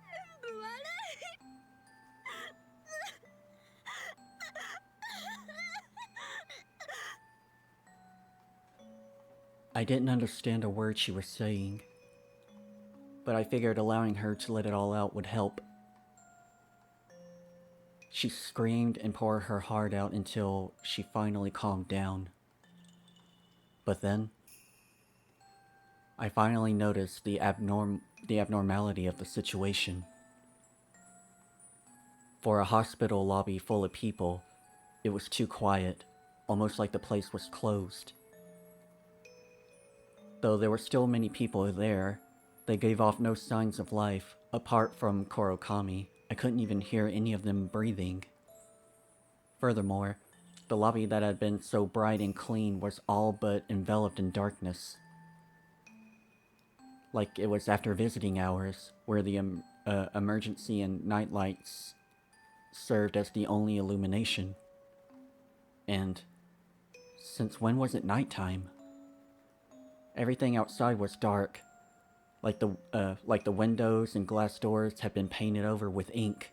[SPEAKER 3] 全部悪い。
[SPEAKER 1] I didn't understand a word she was saying, but I figured allowing her to let it all out would help. She screamed and poured her heart out until she finally calmed down. But then, I finally noticed the abnormality of the situation. For a hospital lobby full of people, it was too quiet, almost like the place was closed. Though there were still many people there, they gave off no signs of life. Apart from Kurokami, I couldn't even hear any of them breathing. Furthermore, the lobby that had been so bright and clean was all but enveloped in darkness. Like it was after visiting hours, where the emergency and night lights served as the only illumination. And since when was it nighttime? Everything outside was dark, like the windows and glass doors had been painted over with ink.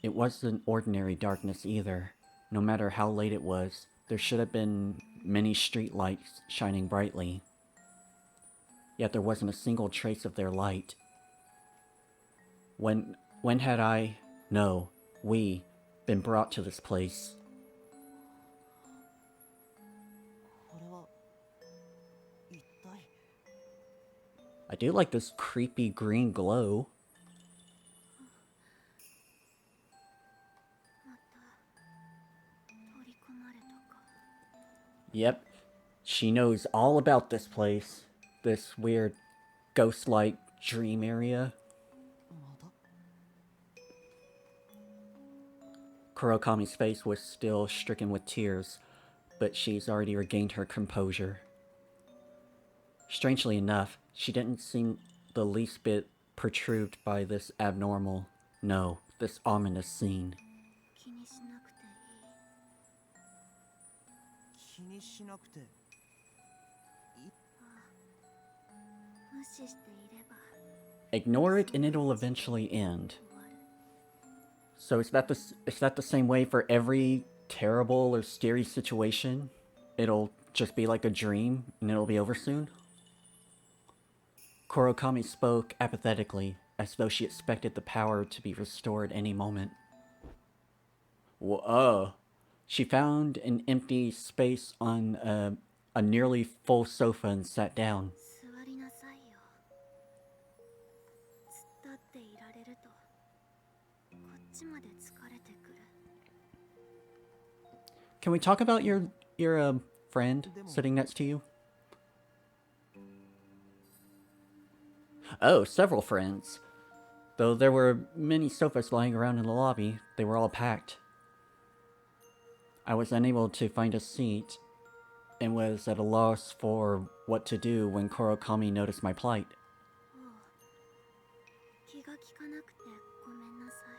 [SPEAKER 1] It wasn't ordinary darkness either. No matter how late it was, there should have been many street lights shining brightly. yet there wasn't a single trace of their light. When had I, no, we, been brought to this place?
[SPEAKER 4] これは一体
[SPEAKER 1] I do like this creepy green glow.
[SPEAKER 3] また取り込まれたか。
[SPEAKER 1] Yep, she knows all about this place. This weird ghost-like dream area.
[SPEAKER 4] また
[SPEAKER 1] Kurokami's face was still stricken with tears, but she's already regained her composure. Strangely enough, she didn't seem the least bit perturbed by this abnormal, no, this ominous scene.
[SPEAKER 3] 気にしなくていい。
[SPEAKER 4] 気にしなくていい。
[SPEAKER 3] 無視していれば
[SPEAKER 1] Ignore it and it'll eventually end.
[SPEAKER 3] 終わる。
[SPEAKER 1] So is that the same way for every terrible or scary situation? It'll just be like a dream and it'll be over soon? Kurokami spoke apathetically, as though she expected the power to be restored any moment. Whoa. She found an empty space on a nearly full sofa and sat down.
[SPEAKER 3] 座りなさいよ。突っ立っていられるとこっちまで疲れてくる。
[SPEAKER 1] Can we talk about your friend sitting next to you? Oh, several friends. Though there were many sofas lying around in the lobby, they were all packed. I was unable to find a seat and was at a loss for what to do when Kurokami noticed my plight.
[SPEAKER 3] おう、気が利かなくてごめんなさい。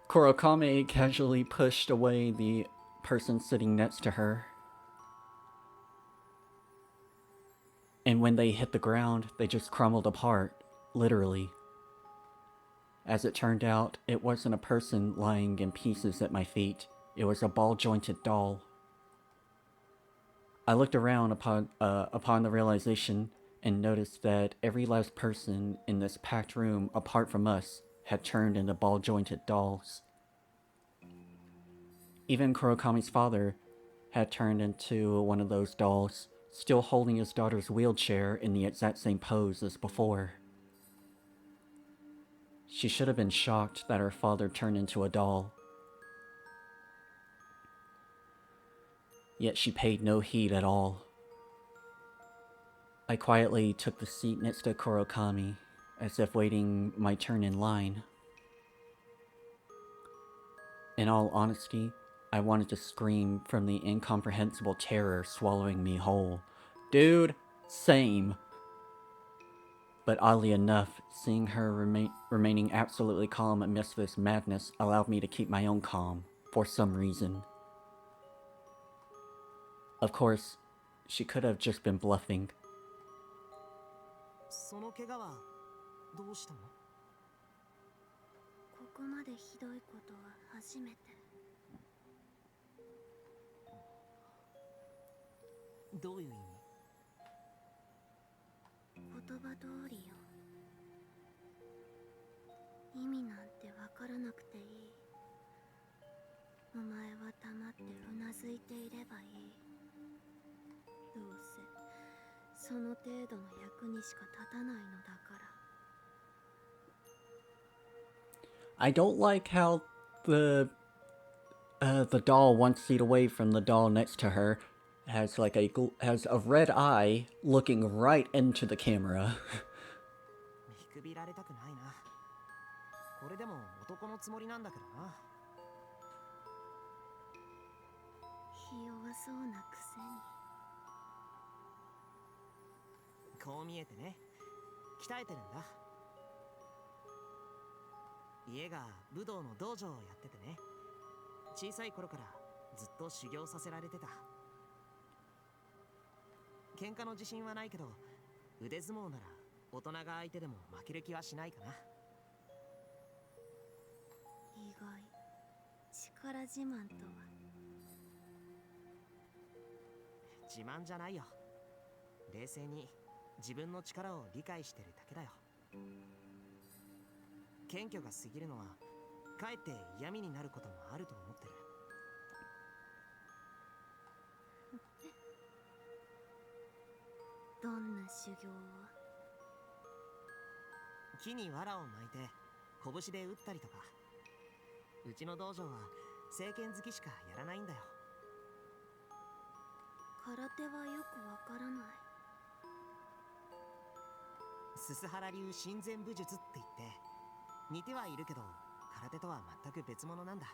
[SPEAKER 1] Kurokami casually pushed away the person sitting next to her. And when they hit the ground, they just crumbled apart, literally. As it turned out, it wasn't a person lying in pieces at my feet. It was a ball-jointed doll. I looked around upon the realization and noticed that every last person in this packed room, apart from us, had turned into ball-jointed dolls. Even Kurokami's father had turned into one of those dolls, still holding his daughter's wheelchair in the exact same pose as before. She should have been shocked that her father turned into a doll. Yet she paid no heed at all. I quietly took the seat next to Kurokami, as if waiting my turn in line. In all honesty, I wanted to scream from the incomprehensible terror swallowing me whole. Dude, same. But oddly enough, seeing her remaining absolutely calm amidst this madness allowed me to keep my own calm, for some reason. Of course, she could have just been bluffing.
[SPEAKER 4] その怪我はどうしたの？
[SPEAKER 3] ここまでひどいことは初めて。
[SPEAKER 4] どういう意味？
[SPEAKER 3] 言葉通りよ。意味なんてわからなくていい。お前は黙ってうなずいていればいい。どうせその程度の役にしか立たないのだから。
[SPEAKER 1] I don't like how the doll one seat away from the doll next to her has a red eye looking right into the camera.
[SPEAKER 4] 見くびられたくないな。これでも男のつもりなんだけどな。
[SPEAKER 3] ひ弱そうなくせに。
[SPEAKER 4] こう見えてね、鍛えてるんだ。家が武道の道場をやっててね、小さい頃からずっと修行させられてた。喧嘩の自信はないけど、腕相撲なら大人が相手でも負ける気はしないかな。
[SPEAKER 3] 意外。力自慢とは
[SPEAKER 4] 自慢じゃないよ。冷静に自分の力を理解してるだけだよ。謙虚が過ぎるのはかえって嫌味になることもあると思ってる。
[SPEAKER 3] どんな修行を？
[SPEAKER 4] 木に藁を巻いて拳で打ったりとか。うちの道場は聖剣好きしかやらないんだよ。
[SPEAKER 3] 空手はよくわからない。
[SPEAKER 4] すす原流親善武術って言って似てはいるけど空手とは全く別物なんだ。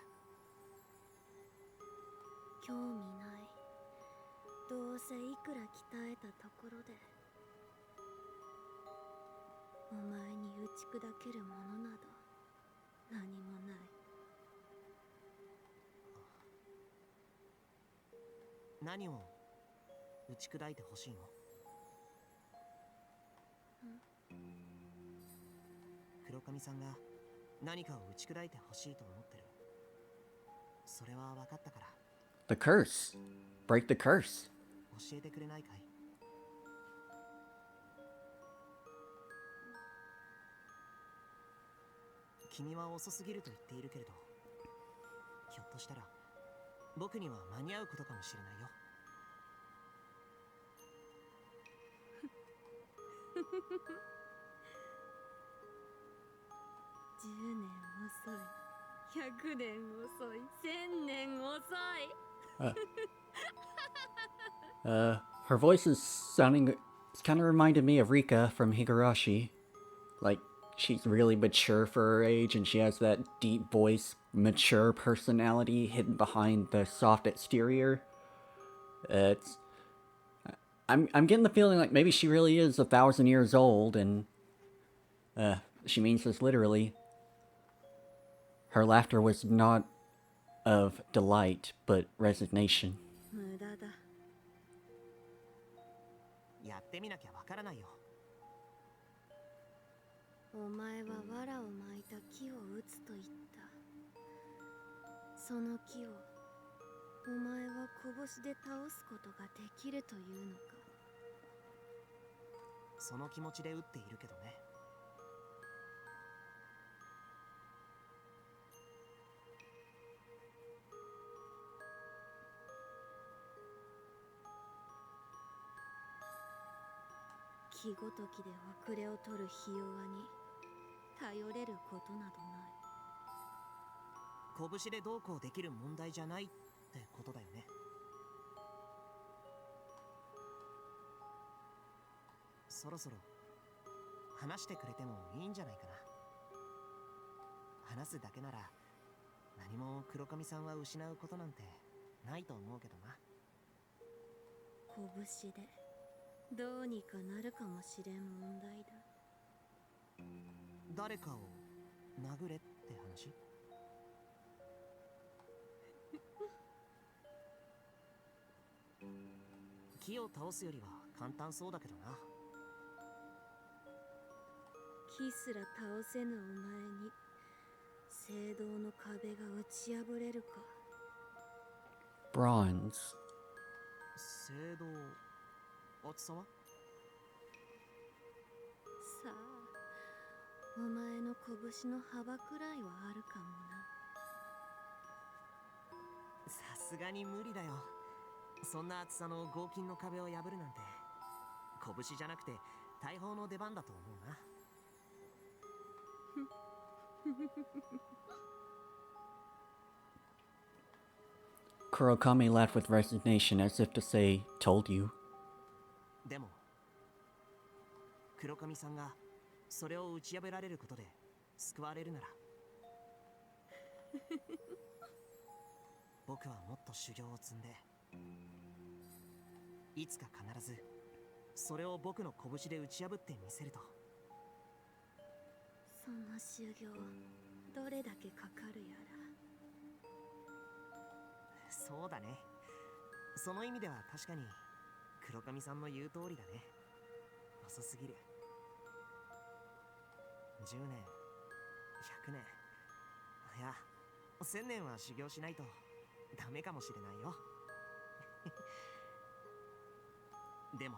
[SPEAKER 3] 興味ない。どうせいくら鍛えたところでお前に打ち砕けるものなど何もない。
[SPEAKER 4] 何を打ち砕いてほしいの？黒髪さんが何かを打ち砕いてほしいと思ってる。それは分かったから。
[SPEAKER 1] The curse. Break the curse.
[SPEAKER 4] 教えてくれないかい？君は遅すぎると言っているけれど、ひょっとしたら僕には間に合うことかもしれないよ。
[SPEAKER 3] 10年遅い、100年遅い、1000年遅い。
[SPEAKER 1] Her voice is sounding. It's kind of reminded me of Rika from Higurashi. Like, she's really mature for her age, and she has that deep voice, mature personality hidden behind the soft exterior. It's. I'm getting the feeling like maybe she really is 1,000 years old, and she means this literally. Her laughter was not of delight, but resignation.
[SPEAKER 3] 無駄だ。
[SPEAKER 4] やってみなきゃわからないよ。
[SPEAKER 3] お前は藁を巻いた木を打つと言った。その木をお前は拳で倒すことができるというのか。
[SPEAKER 4] その気持ちで打っているけどね。
[SPEAKER 3] 気ごときで遅れを取るひ弱に頼れることなどない。
[SPEAKER 4] 拳でどうこうできる問題じゃないってことだよね。そろそろ話してくれてもいいんじゃないかな。話すだけなら何も黒髪さんは失うことなんてないと思うけどな。
[SPEAKER 3] 拳でどうにかなるかもしれん問題だ。
[SPEAKER 4] 誰かを殴れって話？木を倒すよりは簡単そうだけどな。
[SPEAKER 3] 木すら倒せぬお前に聖堂の壁が打ち破れるか。
[SPEAKER 1] Bronze.
[SPEAKER 4] 聖堂、厚さは？
[SPEAKER 3] さあ、お前の拳の幅くらいはあるかもな。
[SPEAKER 4] さすがに無理だよ。そんな厚さの合金の壁を破るなんて拳じゃなくて大砲の出番だと思うな。
[SPEAKER 1] Kurokami laughed with resignation as if to say, "Told you."
[SPEAKER 4] でも黒髪さんがそれを打ち破られることで救われるなら僕はもっと修行を積んでいつか必ずそれを僕の拳で打ち破ってみせると。
[SPEAKER 3] その修行どれだけかかるやら。
[SPEAKER 4] そうだね。その意味では確かに黒髪さんの言う通りだね。遅すぎる。10年、100年、いや1000年は修行しないとダメかもしれないよ。でも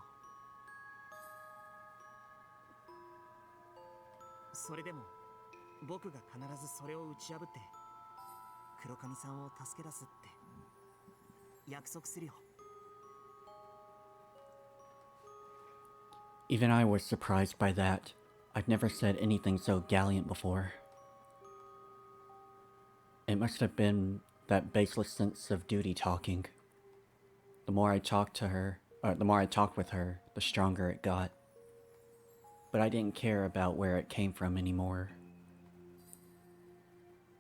[SPEAKER 4] それでも僕が必ずそれを打ち破って黒髪さんを助け出すって約束するよ。
[SPEAKER 1] Even I was surprised by that. I'd never said anything so gallant before. It must have been that baseless sense of duty talking. The more I talked to her, or the more I talked with her, the stronger it got. But I didn't care about where it came from anymore.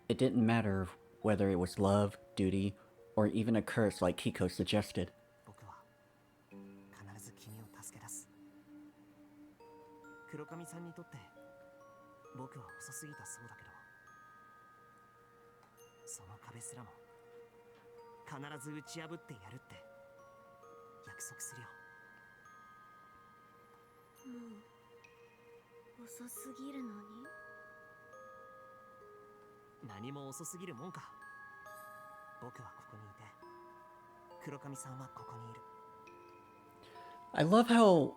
[SPEAKER 1] It didn't matter whether it was love, duty, or even a curse like Kiko suggested.
[SPEAKER 4] 僕は必ず君を助け出す。黒髪さんにとって僕は遅すぎたそうだけど、その壁すらも必ず打ち破ってやるって約束するよ。
[SPEAKER 3] もう遅すぎるのに。
[SPEAKER 4] 何も遅すぎるもんか。僕はここにいて、黒髪さんはここにいる。
[SPEAKER 1] I love how,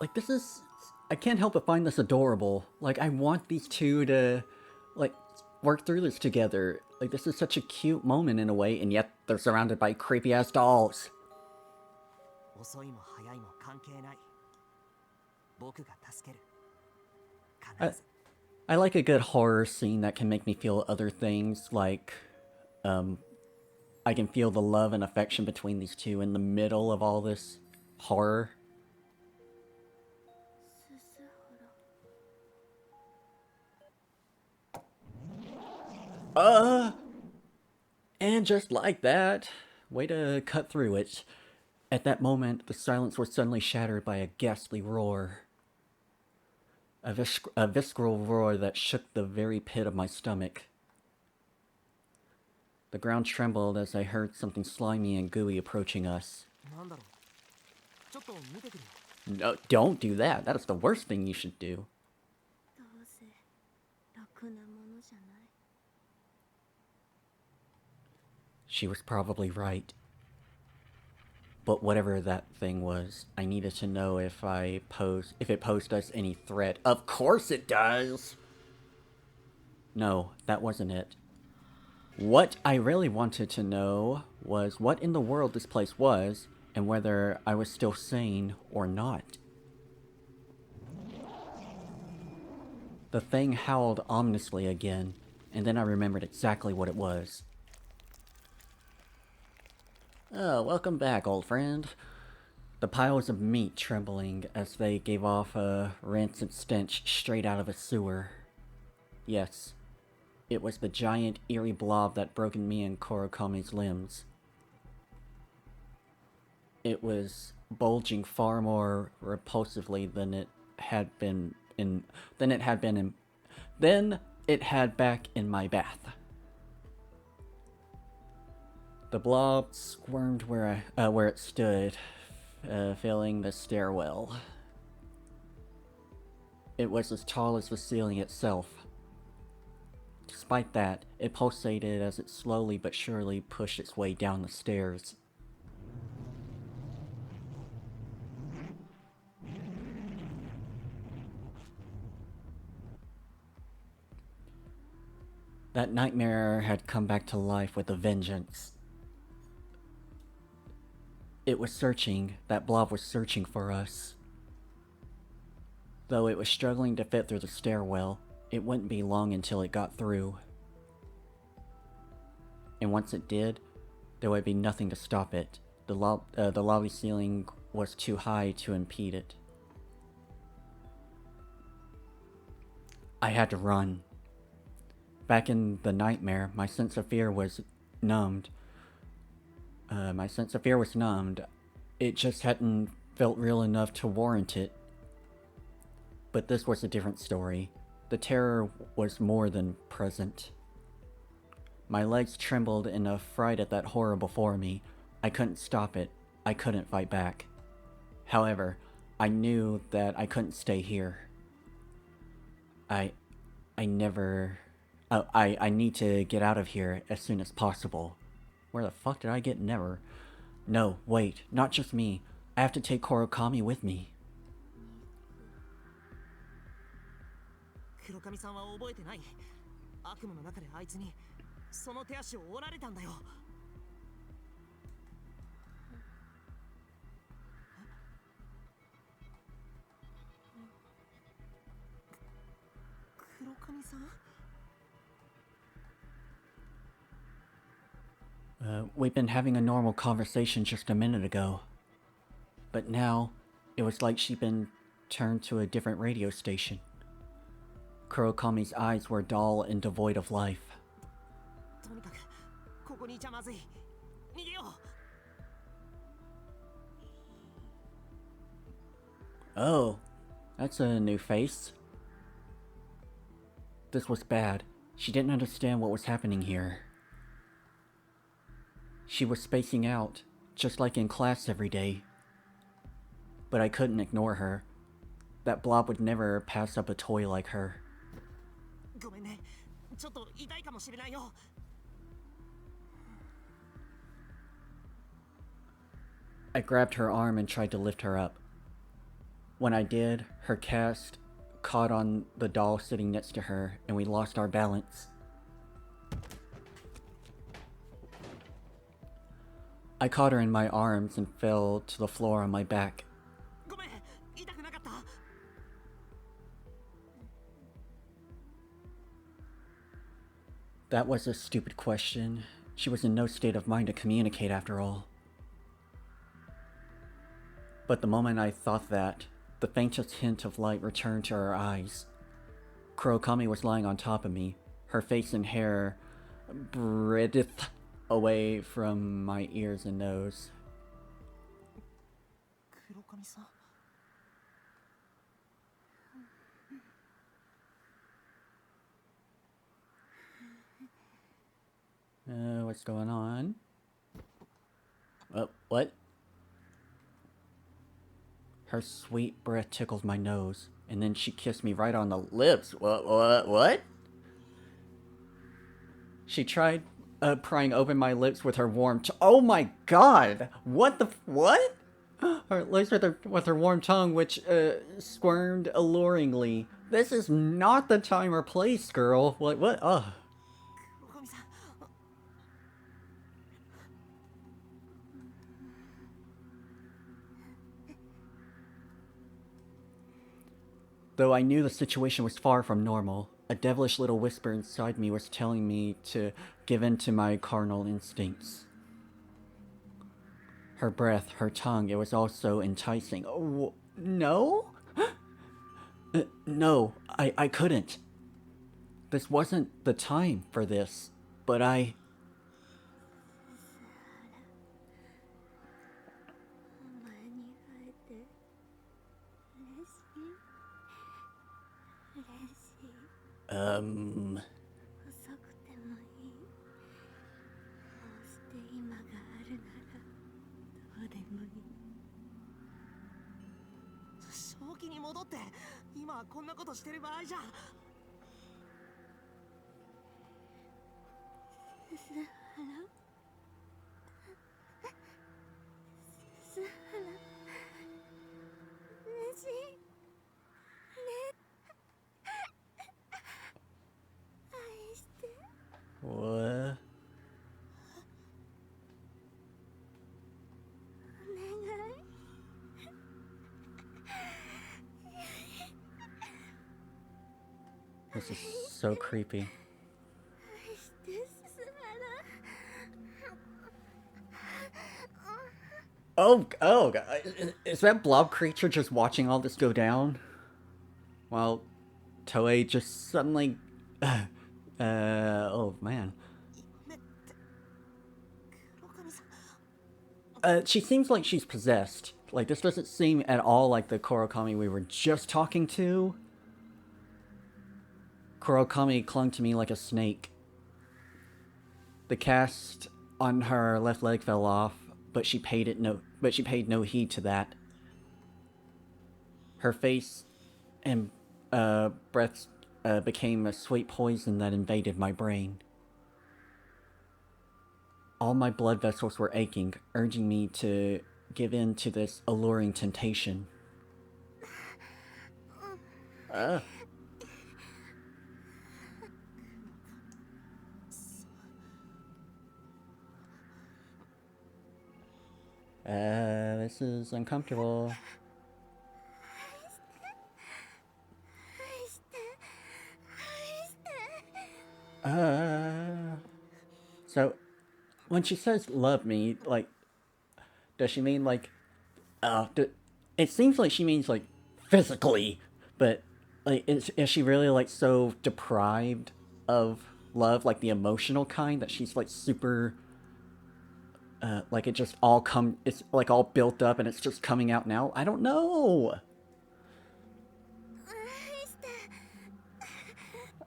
[SPEAKER 1] like, this is, I can't help but find this adorable. Like, I want these two to, like, work through this together. Like, this is such a cute moment in a way, and yet they're surrounded by creepy-ass dolls.
[SPEAKER 4] 遅いも早いも関係ない。僕が助ける。
[SPEAKER 1] I like a good horror scene that can make me feel other things, like, I can feel the love and affection between these two in the middle of all this horror.
[SPEAKER 3] 鈴原。
[SPEAKER 1] And just like that, way to cut through it. At that moment, the silence was suddenly shattered by a ghastly roar. A visceral roar that shook the very pit of my stomach. The ground trembled as I heard something slimy and gooey approaching us.
[SPEAKER 4] なんだろう。ちょっと見てくるよ。
[SPEAKER 1] No, don't do that. That is the worst thing you should do.
[SPEAKER 3] どうせろくなものじゃない。
[SPEAKER 1] She was probably right. But whatever that thing was, I needed to know if it posed us any threat. Of course it does! No, that wasn't it. What I really wanted to know was what in the world this place was, and whether I was still sane or not. The thing howled ominously again, and then I remembered exactly what it was. Oh, welcome back, old friend. The piles of meat trembling as they gave off a rancid stench straight out of a sewer. Yes, it was the giant, eerie blob that broken me and Korokami's limbs. It was bulging far more repulsively than it had back in my bath. The blob squirmed where it stood, filling the stairwell. It was as tall as the ceiling itself. Despite that, it pulsated as it slowly but surely pushed its way down the stairs. That nightmare had come back to life with a vengeance. It was searching, that blob was searching for us. Though it was struggling to fit through the stairwell, it wouldn't be long until it got through. And once it did, there would be nothing to stop it. The lobby ceiling was too high to impede it. I had to run. Back in the nightmare, my sense of fear was numbed. It just hadn't felt real enough to warrant it. But this was a different story. The terror was more than present. My legs trembled in a fright at that horror before me. I couldn't stop it. I couldn't fight back. However, I knew that I couldn't stay here. I need to get out of here as soon as possible. Where the fuck did I get never? No, wait, not just me. I have to take Korokami with me.
[SPEAKER 4] 黒髪さんは覚えてない。悪夢の中であいつにその手足を折られたんだよ。黒髪さん？
[SPEAKER 1] We've been having a normal conversation just a minute ago. But now, it was like she'd been turned to a different radio station. Kurokami's eyes were dull and devoid of life.
[SPEAKER 4] とにかくここにいちゃまずい。逃げよう。
[SPEAKER 1] Oh, that's a new face. This was bad. She didn't understand what was happening here. She was spacing out, just like in class every day. But I couldn't ignore her. That blob would never pass up a toy like her.
[SPEAKER 4] ごめんね。ちょっと痛いかもしれないよ。
[SPEAKER 1] I grabbed her arm and tried to lift her up. When I did, her cast caught on the doll sitting next to her, and we lost our balance. I caught her in my arms and fell to the floor on my back.
[SPEAKER 4] ごめん、痛くなかった。
[SPEAKER 1] That was a stupid question. She was in no state of mind to communicate after all. But the moment I thought that, the faintest hint of light returned to her eyes. Kurokami was lying on top of me, her face and hair breadth away from my ears and nose.
[SPEAKER 4] 黒髪さん。
[SPEAKER 1] What's going on? What? Her sweet breath tickled my nose, and then she kissed me right on the lips. What? She tried prying open my lips with her warm oh my god! What? Her lips with her warm tongue, which squirmed alluringly. This is not the time or place, girl. What? Ugh.
[SPEAKER 4] 黒髪さん。
[SPEAKER 1] Though I knew the situation was far from normal, a devilish little whisper inside me was telling me to give in to my carnal instincts. Her breath, her tongue, it was all so enticing. Oh, no? No, I couldn't. This wasn't the time for this, but I...
[SPEAKER 3] お前に会えて嬉しい嬉しい。遅くてもいい。こうして今があるならどうでもいい。
[SPEAKER 4] 正気に戻って。今はこんなことしてる場合じゃ。
[SPEAKER 3] スハラスハラ嬉しいね愛して
[SPEAKER 1] What?
[SPEAKER 3] お願い
[SPEAKER 1] This is so creepy.
[SPEAKER 3] 愛してスハラ
[SPEAKER 1] Oh, God. Is that blob creature just watching all this go down? While Toei just suddenly... oh, man.
[SPEAKER 4] 黒髪さん。
[SPEAKER 1] She seems like she's possessed. Like, this doesn't seem at all like the Korokami we were just talking to. Korokami clung to me like a snake. The cast on her left leg fell off, but she paid no heed to that. Her face and breath became a sweet poison that invaded my brain. All my blood vessels were aching, urging me to give in to this alluring temptation. This is uncomfortable. So, when she says love me, like, does she mean, like, it seems like she means, like, physically, but, like, is she really, like, so deprived of love, like, the emotional kind, that she's, like, super, like, it just it's, like, all built up and it's just coming out now? I don't know!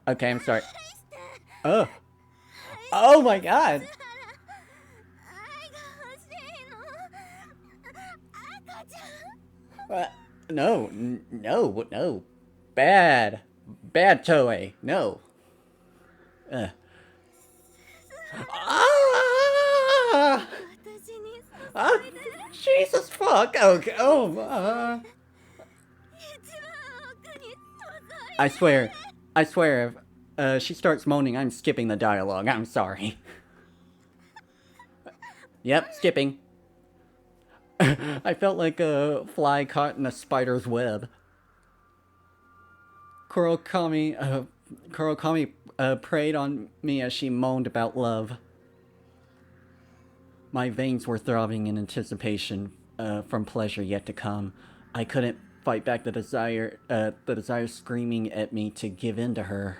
[SPEAKER 1] Okay, I'm sorry. Oh! Oh my god! No, no. Bad. Bad Toei. No. Ah! Ah! Jesus fuck. Okay. Oh. I swear. If she starts moaning, I'm skipping the dialogue. I'm sorry. Yep, skipping. I felt like a fly caught in a spider's web. Kurokami preyed on me as she moaned about love. My veins were throbbing in anticipation from pleasure yet to come. I couldn't fight back the desire screaming at me to give in to her.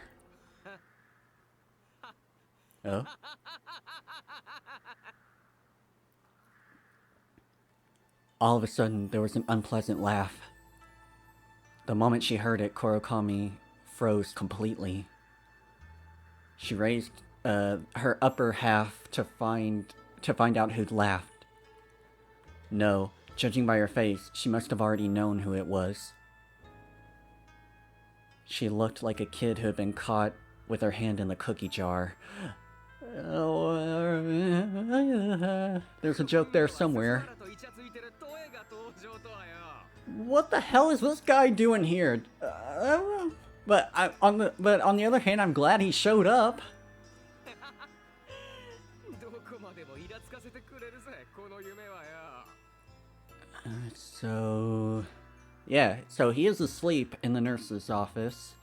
[SPEAKER 1] Oh? All of a sudden, there was an unpleasant laugh. The moment she heard it, Kurokami froze completely. She raised her upper half to find out who'd laughed. No, judging by her face, she must have already known who it was. She looked like a kid who had been caught with her hand in the cookie jar. There's a joke there somewhere. What the hell is this guy doing here? But on the other hand, I'm glad he showed up. So he is asleep in the nurse's office,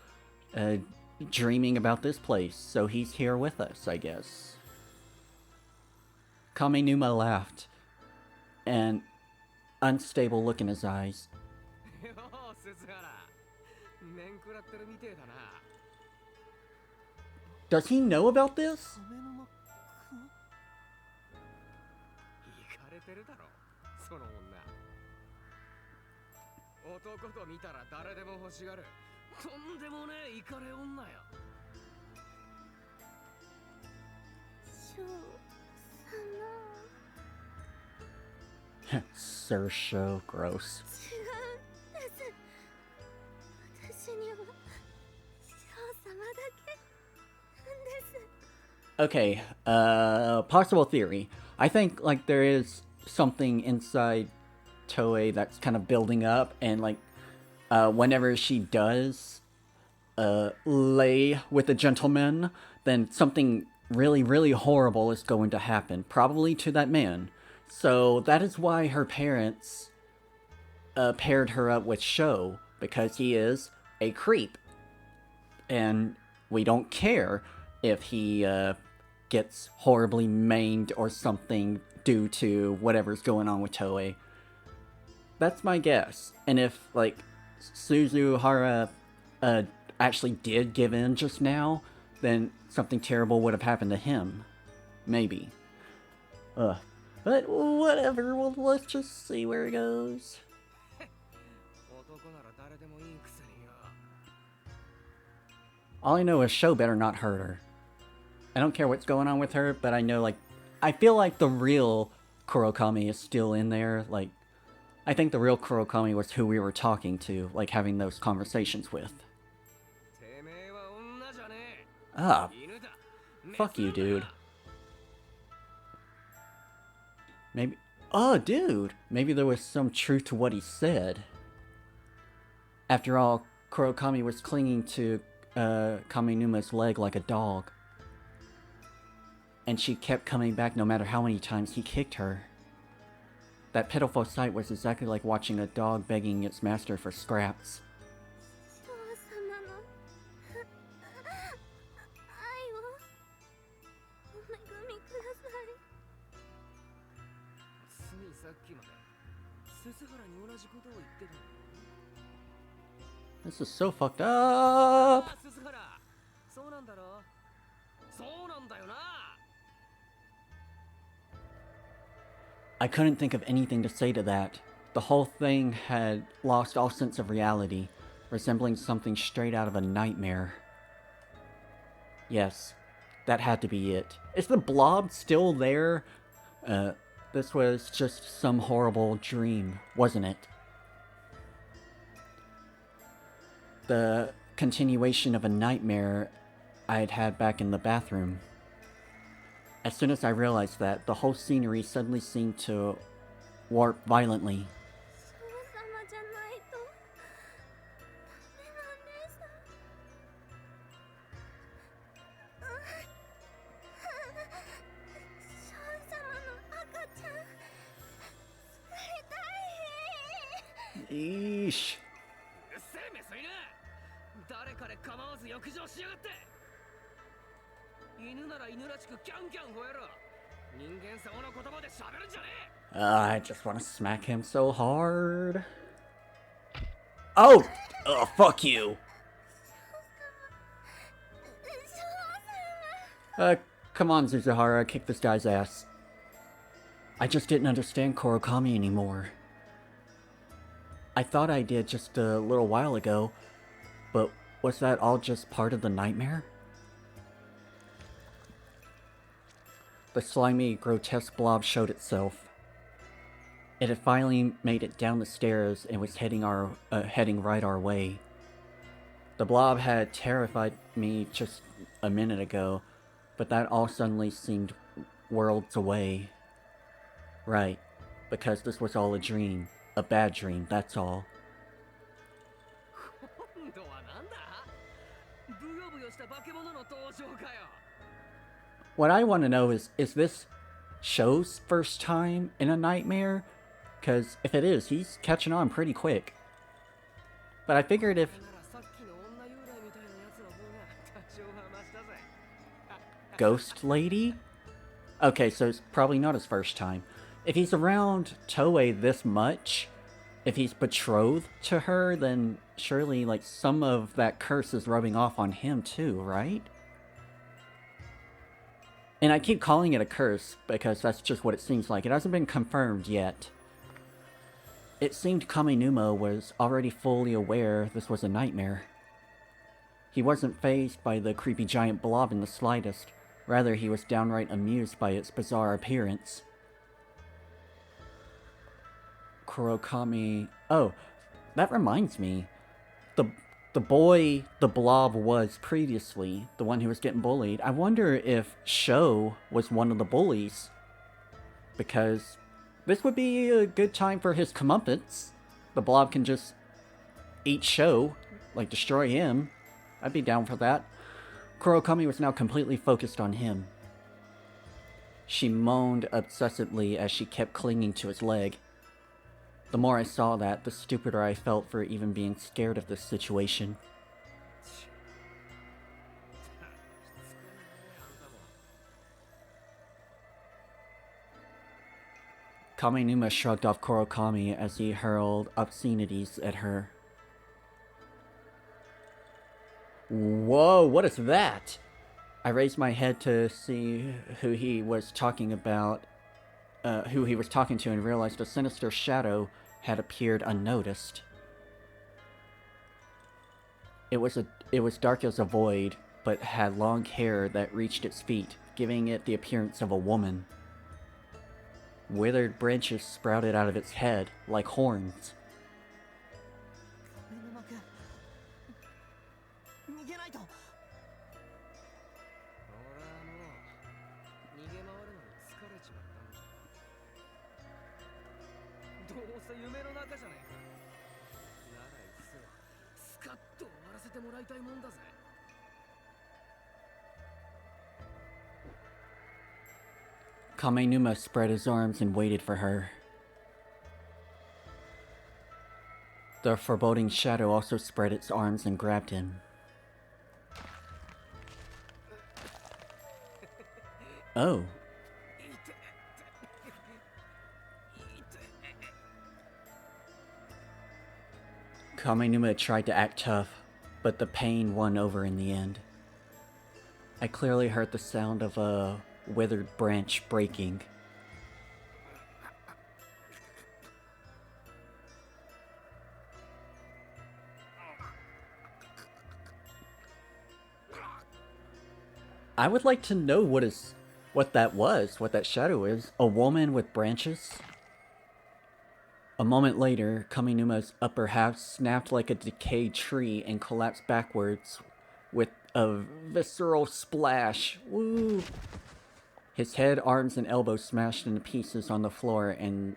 [SPEAKER 1] dreaming about this place. So he's here with us, I guess. Kamenuma laughed, an unstable look in his eyes. Does he know about this? Sir Show, gross. Okay, possible theory. I think, like, there is something inside Toei that's kind of building up, and, like, whenever she does lay with a gentleman, then something really, really horrible is going to happen, probably to that man. So that is why her parents paired her up with Sho, because he is a creep. And we don't care if he gets horribly maimed or something due to whatever's going on with Toei. That's my guess. And if, like, Suzuhara actually did give in just now, then something terrible would have happened to him. Maybe. But whatever, well, let's just see where it goes. All I know is Sho better not hurt her. I don't care what's going on with her, but I know, like, I feel like the real Kurokami is still in there. Like, I think the real Kurokami was who we were talking to, like, having those conversations with. Ah, fuck you, dude. Maybe... Oh, dude, maybe there was some truth to what he said. After all, Kurokami was clinging to Kaminuma's leg like a dog. And she kept coming back no matter how many times he kicked her. That pitiful sight was exactly like watching a dog begging its master for scraps.
[SPEAKER 3] 父様の愛をお恵みください。
[SPEAKER 5] ついさっきまで鈴原に同じことを言ってたのよ。
[SPEAKER 1] This is so fucked up!
[SPEAKER 5] 鈴原、そうなんだろ？そうなんだよな。
[SPEAKER 1] I couldn't think of anything to say to that. The whole thing had lost all sense of reality, resembling something straight out of a nightmare. Yes, that had to be it. Is the blob still there? This was just some horrible dream, wasn't it? The continuation of a nightmare I'd had back in the bathroom. As soon as I realized that, the whole scenery suddenly seemed to warp violently.
[SPEAKER 3] 父様じゃないとダメなんです。ショーン様の赤ちゃん作りたい。
[SPEAKER 1] Eesh.
[SPEAKER 5] うっせえメス犬、誰彼構わず浴場しやがって。犬なら犬らしくキャンキャン吠えろ。人間様の言葉で喋るんじゃねえ。
[SPEAKER 1] I just want to smack him so hard. Oh! Fuck you! Come on, Suzuhara, kick this guy's ass. I just didn't understand Kurokami anymore. I thought I did just a little while ago, but was that all just part of the nightmare? The slimy, grotesque blob showed itself. It had finally made it down the stairs and was heading right our way. The blob had terrified me just a minute ago, but that all suddenly seemed worlds away. Right, because this was all a dream. A bad dream, that's all.
[SPEAKER 5] 今度はなんだ？ブヨブヨした化け物の登場かよ。
[SPEAKER 1] What I want to know is this Sho's first time in a nightmare? Because if it is, he's catching on pretty quick. But I figured if...
[SPEAKER 5] ならさっきの女幽霊みたいなやつの方が多少はマシだぜ。
[SPEAKER 1] Ghost Lady? Okay, so it's probably not his first time. If he's around Toei this much, if he's betrothed to her, then surely, like, some of that curse is rubbing off on him too, right? And I keep calling it a curse because that's just what it seems like. It hasn't been confirmed yet. It seemed Kaminuma was already fully aware this was a nightmare. He wasn't fazed by the creepy giant blob in the slightest. Rather, he was downright amused by its bizarre appearance. Kurokami... Oh, that reminds me. The boy the blob was previously, the one who was getting bullied, I wonder if Sho was one of the bullies. Because this would be a good time for his comeuppance. The blob can just eat Sho, like destroy him. I'd be down for that. Kurokami was now completely focused on him. She moaned obsessively as she kept clinging to his leg. The more I saw that, the stupider I felt for even being scared of this situation. Kaminuma shrugged off Kurokami as he hurled obscenities at her. Whoa, what is that? I raised my head to see who he was talking to and realized a sinister shadow had appeared unnoticed. It was dark as a void, but had long hair that reached its feet, giving it the appearance of a woman. Withered branches sprouted out of its head, like horns.
[SPEAKER 4] 逃げないと。
[SPEAKER 5] 俺はもう逃げ回るのに疲れちまったんだ。どうせ夢の中じゃねえか。ならいっそスカッと終わらせてもらいたいもんだぜ。
[SPEAKER 1] Kamenuma spread his arms and waited for her. The foreboding shadow also spread its arms and grabbed him. Oh. Kamenuma tried to act tough, but the pain won over in the end. I clearly heard the sound of a withered branch breaking. I would like to know what that shadow is. A woman with branches? A moment later, Kamenuma's upper half snapped like a decayed tree and collapsed backwards with a visceral splash. Woo! His head, arms, and elbows smashed into pieces on the floor and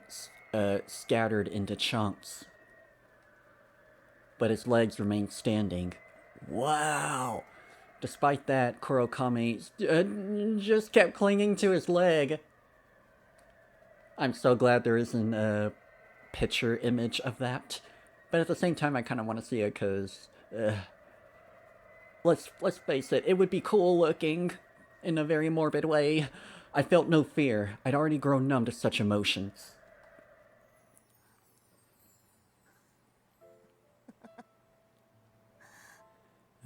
[SPEAKER 1] scattered into chunks. But his legs remained standing. Wow! Despite that, Kurokami just kept clinging to his leg. I'm so glad there isn't a picture image of that. But at the same time, I kind of want to see it because, let's face it, it would be cool looking in a very morbid way. I felt no fear. I'd already grown numb to such emotions.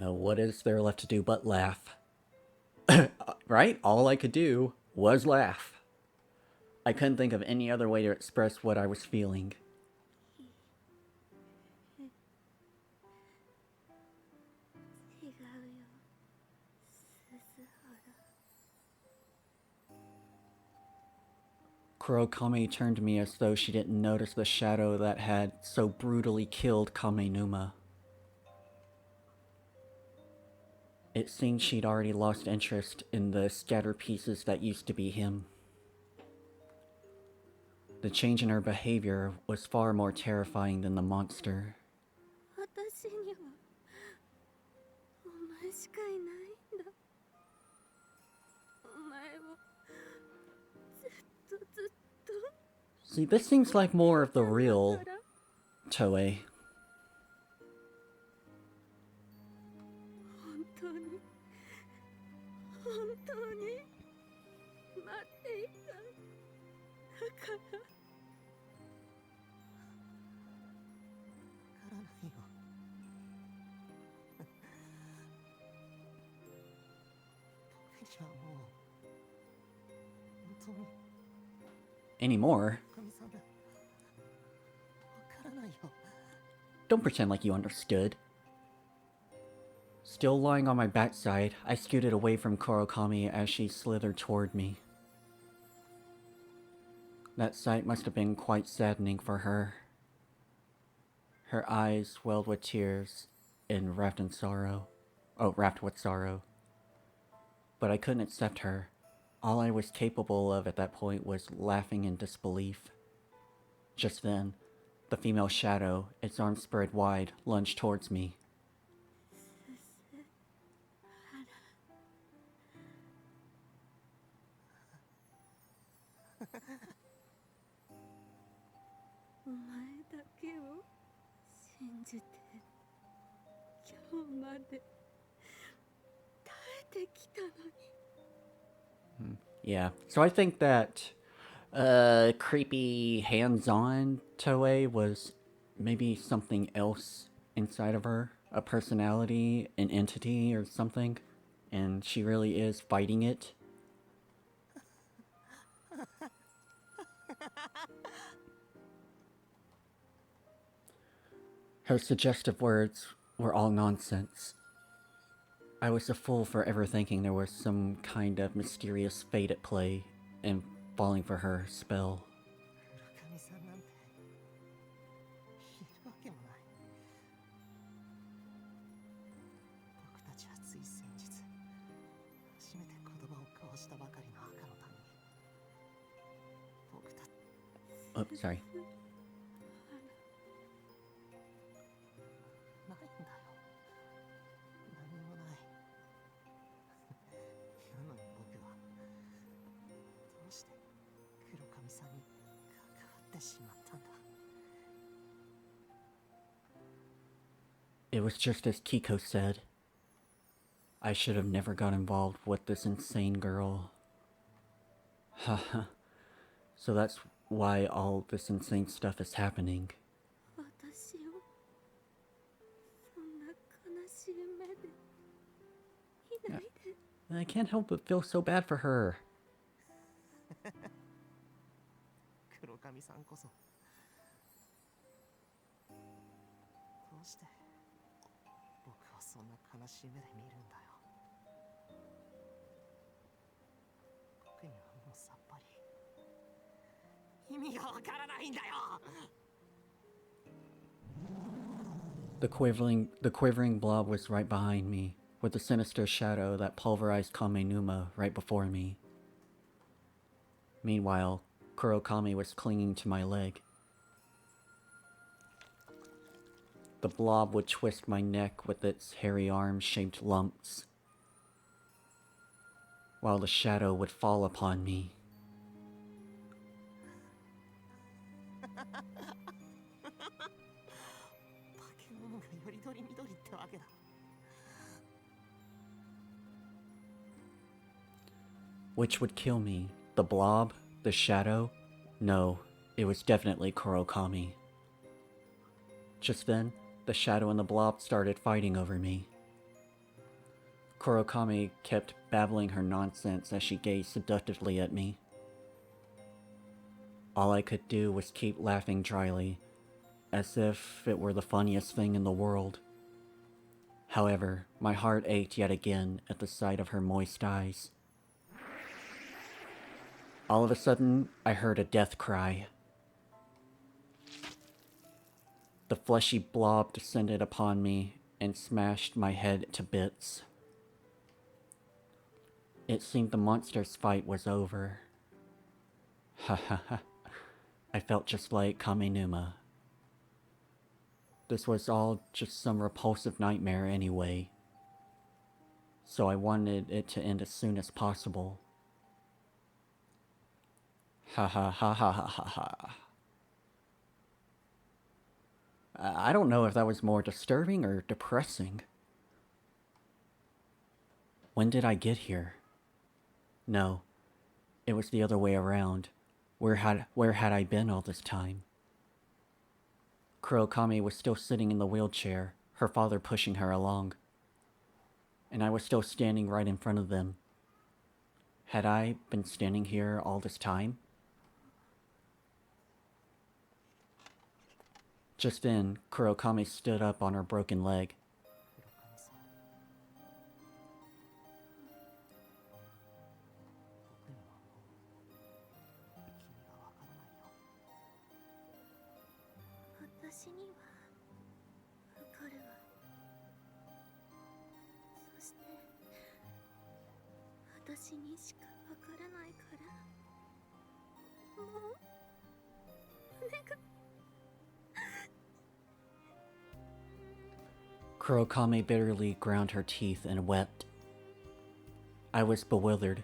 [SPEAKER 1] What is there left to do but laugh? Right? All I could do was laugh. I couldn't think of any other way to express what I was feeling. Kurokami turned to me as though she didn't notice the shadow that had so brutally killed Kamenuma. It seemed she'd already lost interest in the scattered pieces that used to be him. The change in her behavior was far more terrifying than the monster. See, this seems like more of the real Toei. Anymore? Don't pretend like you understood. Still lying on my backside, I scooted away from Kurokami as she slithered toward me. That sight must have been quite saddening for her. Her eyes welled with tears and wrapped with sorrow. But I couldn't accept her. All I was capable of at that point was laughing in disbelief. Just then, the female shadow, its arms spread wide, lunged towards me. Yeah, so I think that creepy hands-on Toei was maybe something else inside of her, a personality, an entity or something, and she really is fighting it. Her suggestive words were all nonsense. I was a fool for ever thinking there was some kind of mysterious fate at play and falling for her spell. Oh, sorry. It was just as Kiko said. I should have never got involved with this insane girl. Haha. So that's why all this insane stuff is happening.
[SPEAKER 3] 私をそんな悲しい目で見ないで。
[SPEAKER 1] And I can't help but feel so bad for her.
[SPEAKER 4] 黒髪さんこそどうして僕をそんな悲しい目で見るんだよ。僕にはもうさっぱり意味がわからないんだよ。
[SPEAKER 1] The quivering blob was right behind me, with the sinister shadow that pulverized Kamenuma right before me. Meanwhile, Kurokami was clinging to my leg. The blob would twist my neck with its hairy arm-shaped lumps, while the shadow would fall upon me.
[SPEAKER 4] 化け物がよりどりみどりってわけだ。
[SPEAKER 1] Which would kill me? The blob? The shadow? No, it was definitely Kurokami. Just then, the shadow and the blob started fighting over me. Kurokami kept babbling her nonsense as she gazed seductively at me. All I could do was keep laughing dryly, as if it were the funniest thing in the world. However, my heart ached yet again at the sight of her moist eyes. All of a sudden, I heard a death cry. The fleshy blob descended upon me and smashed my head to bits. It seemed the monster's fight was over. Ha ha ha. I felt just like Kamenuma. This was all just some repulsive nightmare anyway, so I wanted it to end as soon as possible. Ha ha ha ha ha ha ha. I don't know if that was more disturbing or depressing. When did I get here? No, it was the other way around. Where had I been all this time? Kurokami was still sitting in the wheelchair, her father pushing her along. And I was still standing right in front of them. Had I been standing here all this time? Just then, Kurokami stood up on her broken leg.
[SPEAKER 3] 私にはわかるわ。そして私にしかわからないから、もうお願い。
[SPEAKER 1] Kurokami bitterly ground her teeth and wept. I was bewildered.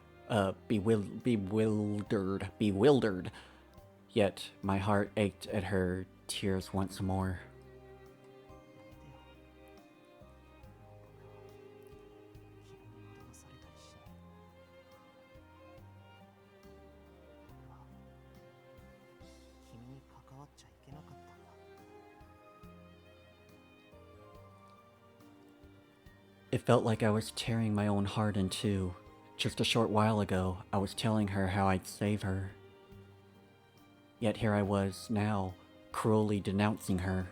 [SPEAKER 1] Yet my heart ached at her tears once more. It felt like I was tearing my own heart in two. Just a short while ago, I was telling her how I'd save her. Yet here I was now, cruelly denouncing her.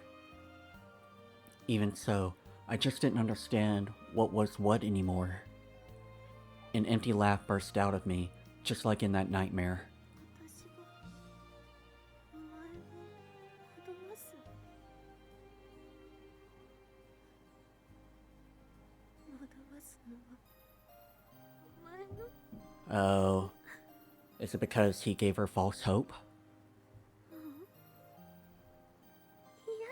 [SPEAKER 1] Even so, I just didn't understand what was what anymore. An empty laugh burst out of me, just like in that nightmare.
[SPEAKER 3] 私がお前を惑わす。惑わすのはお前の。
[SPEAKER 1] Oh, is it because he gave her false hope?
[SPEAKER 3] いや、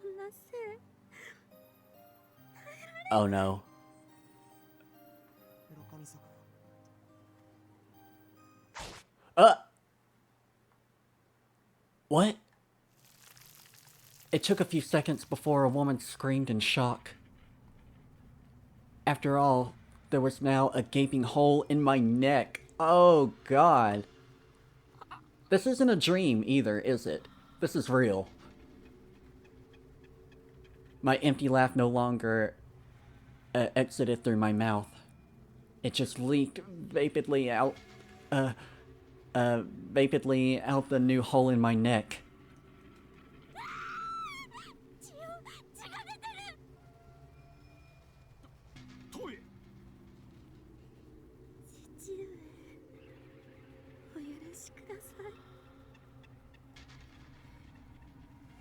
[SPEAKER 3] こんなせい。
[SPEAKER 1] Oh no. What? It took a few seconds before a woman screamed in shock. After all, there was now a gaping hole in my neck. Oh god. This isn't a dream either, is it? This is real. My empty laugh no longer exited through my mouth. It just leaked vapidly out the new hole in my neck.
[SPEAKER 5] トイレ。
[SPEAKER 3] 父上、お許しください。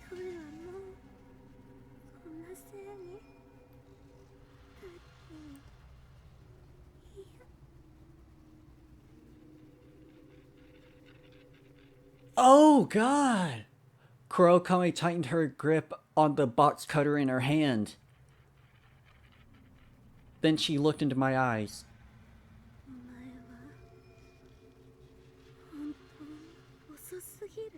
[SPEAKER 3] トイはもうこんなせいに。いや。
[SPEAKER 1] Oh god! Kurokami tightened her grip on the box cutter in her hand. Then she looked into my eyes.
[SPEAKER 3] お前は本当に遅すぎる。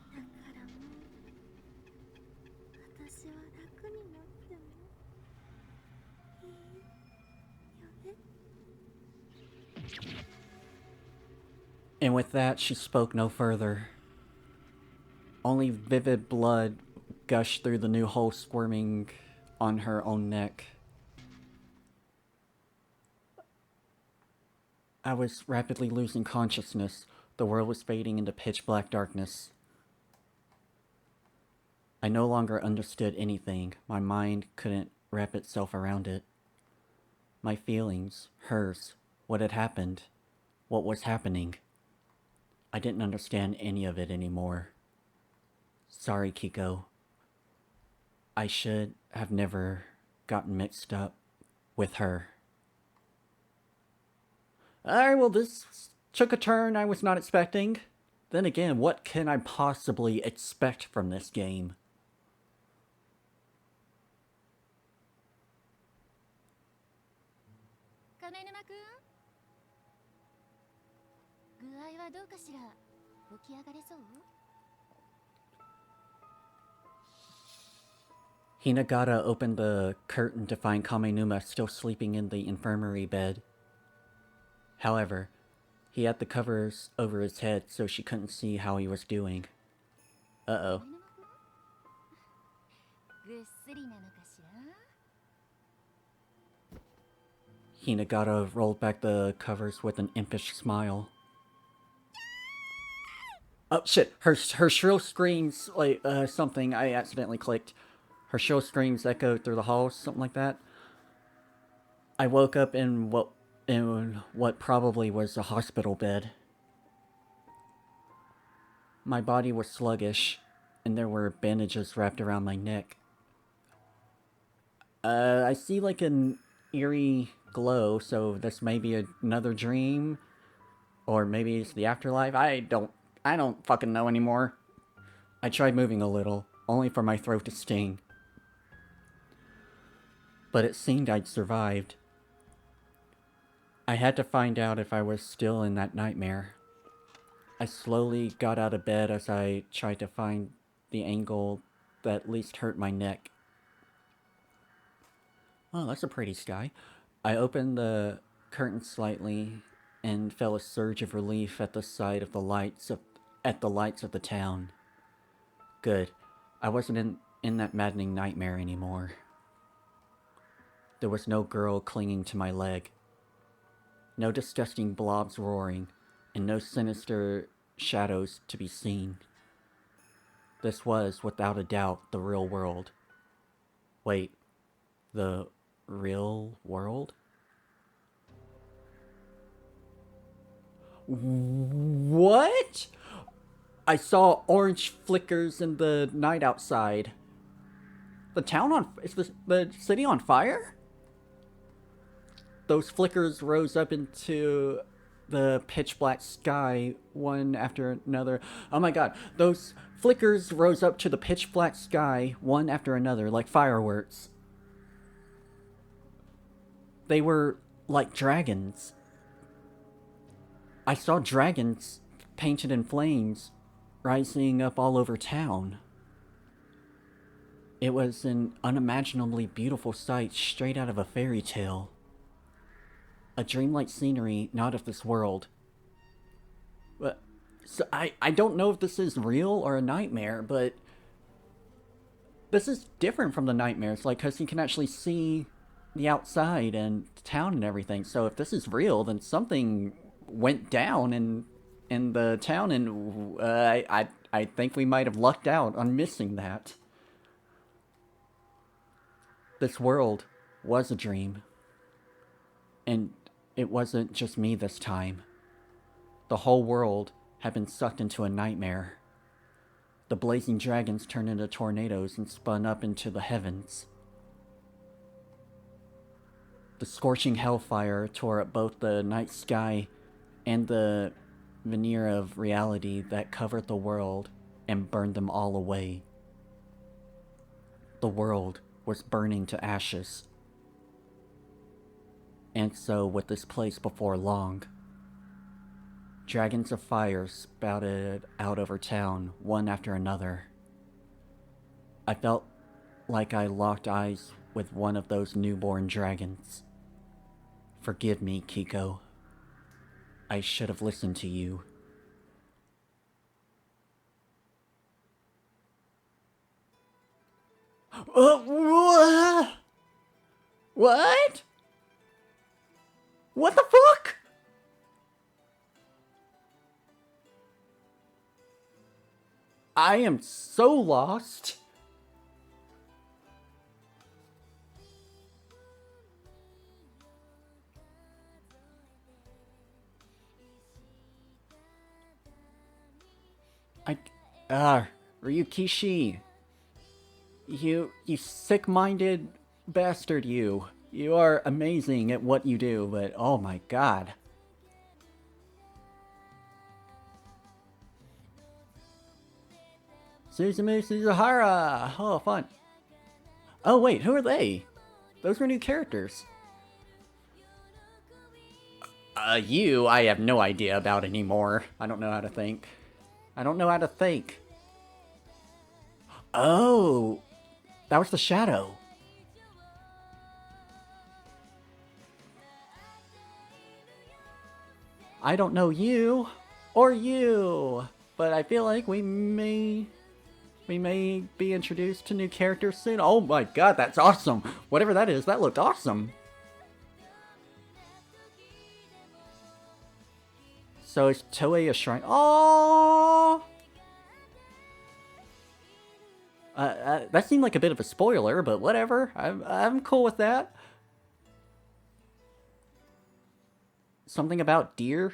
[SPEAKER 3] だからもう私は楽になってもいいよね。
[SPEAKER 1] And with that, she spoke no further. Only vivid blood gushed through the new hole squirming on her own neck. I was rapidly losing consciousness. The world was fading into pitch black darkness. I no longer understood anything. My mind couldn't wrap itself around it. My feelings, hers, what had happened, what was happening. I didn't understand any of it anymore. Sorry, Kiko. I should have never gotten mixed up with her. Alright, well, this took a turn I was not expecting. Then again, what can I possibly expect from this game?
[SPEAKER 3] 亀沼くん、具合はどうかしら。起き上がれそう？
[SPEAKER 1] Hinagata opened the curtain to find Kamenuma still sleeping in the infirmary bed. However, he had the covers over his head so she couldn't see how he was doing. Uh-oh.
[SPEAKER 3] ぐっすりなのかしら。
[SPEAKER 1] Hinagata rolled back the covers with an impish smile. Oh shit, her shrill screams, like, something I accidentally clicked. Her shrill screams echoed through the halls, something like that. I woke up in what probably was a hospital bed. My body was sluggish, and there were bandages wrapped around my neck. I see like an eerie glow, so this may be another dream, or maybe it's the afterlife. I don't fucking know anymore. I tried moving a little, only for my throat to sting. But it seemed I'd survived. I had to find out if I was still in that nightmare. I slowly got out of bed as I tried to find the angle that least hurt my neck. Oh, that's a pretty sky. I opened the curtain slightly and felt a surge of relief at the sight of the lights of the town. Good. I wasn't in that maddening nightmare anymore. There was no girl clinging to my leg. No disgusting blobs roaring, and no sinister shadows to be seen. This was, without a doubt, the real world. Wait, the real world? What? I saw orange flickers in the night outside. Is the city on fire? Those flickers rose up into the pitch black sky, one after another. Oh my god, those flickers rose up to the pitch black sky, one after another, like fireworks. They were like dragons. I saw dragons painted in flames. rising up all over town. It was an unimaginably beautiful sight straight out of a fairy tale. A dreamlike scenery not of this world. But so I don't know if this is real or a nightmare, but this is different from the nightmares, like, because you can actually see the outside and town and everything. So if this is real, then something went down in the town, and I think we might have lucked out on missing that. This world was a dream, and it wasn't just me this time. The whole world had been sucked into a nightmare. The blazing dragons turned into tornadoes and spun up into the heavens. The scorching hellfire tore up both the night sky and the veneer of reality that covered the world and burned them all away. The world was burning to ashes. And so would this place before long. Dragons of fire spouted out over town, one after another. I felt like I locked eyes with one of those newborn dragons. Forgive me, Kiko. I should have listened to you. What? What the fuck? I am so lost. Ryukishi. You sick-minded bastard, you. You are amazing at what you do, but oh my god. Suzumu Suzuhara! Oh, fun. Oh wait, who are they? Those were new characters. You, I have no idea about anymore. I don't know how to think. I don't know how to think. Oh, that was the shadow. I don't know you or you, but I feel like we may be introduced to new characters soon. Oh my god, that's awesome. Whatever that is, that looked awesome. So is Toei a shrine? Oh, that seemed like a bit of a spoiler, but whatever. I'm cool with that. Something about deer?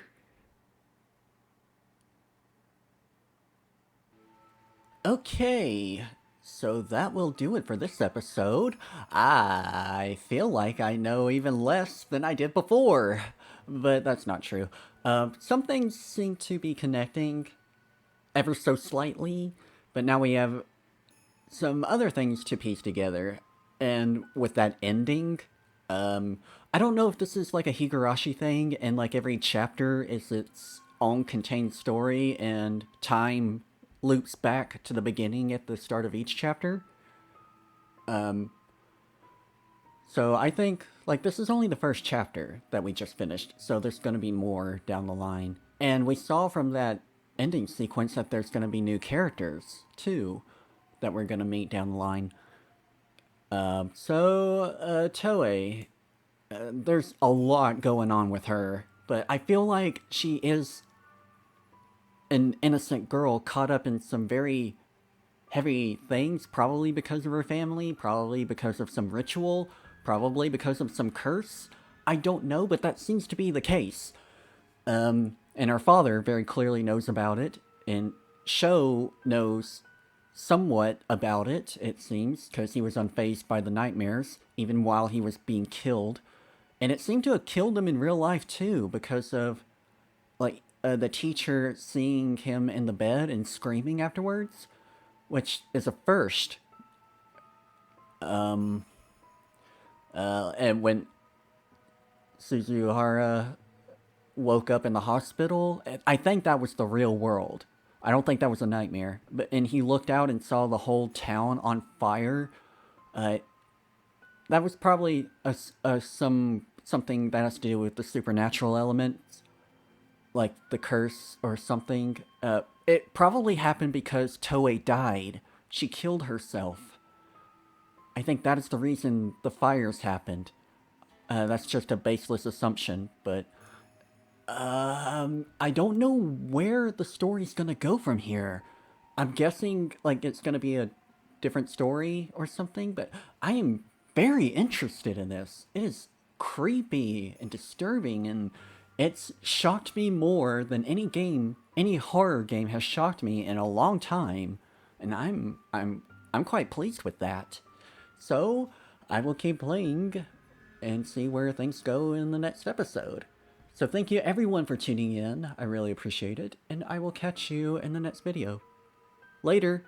[SPEAKER 1] Okay, so that will do it for this episode. I feel like I know even less than I did before, but that's not true. Some things seem to be connecting ever so slightly, but now we have some other things to piece together. And with that ending, I don't know if this is like a Higurashi thing, and like every chapter is its own contained story, and time loops back to the beginning at the start of each chapter. So I think, like, this is only the first chapter that we just finished, so there's going to be more down the line. And we saw from that ending sequence that there's going to be new characters, too, that we're going to meet down the line. Toei, there's a lot going on with her, but I feel like she is an innocent girl caught up in some very heavy things, probably because of her family, probably because of some ritual, probably because of some curse. I don't know, but that seems to be the case. And her father very clearly knows about it, and Sho knows somewhat about it, it seems, because he was unfazed by the nightmares, even while he was being killed. And it seemed to have killed him in real life, too, because of, like, the teacher seeing him in the bed and screaming afterwards, which is a first. And when Suzuhara woke up in the hospital, I think that was the real world. I don't think that was a nightmare. And he looked out and saw the whole town on fire. That was probably something that has to do with the supernatural elements, like the curse or something. It probably happened because Toei died. She killed herself. I think that is the reason the fires happened. That's just a baseless assumption, but I don't know where the story's gonna go from here. I'm guessing like it's gonna be a different story or something, but I am very interested in this. It is creepy and disturbing, and it's shocked me more than any horror game has shocked me in a long time, and I'm quite pleased with that. So I will keep playing and see where things go in the next episode. So thank you everyone for tuning in. I really appreciate it, and I will catch you in the next video. Later!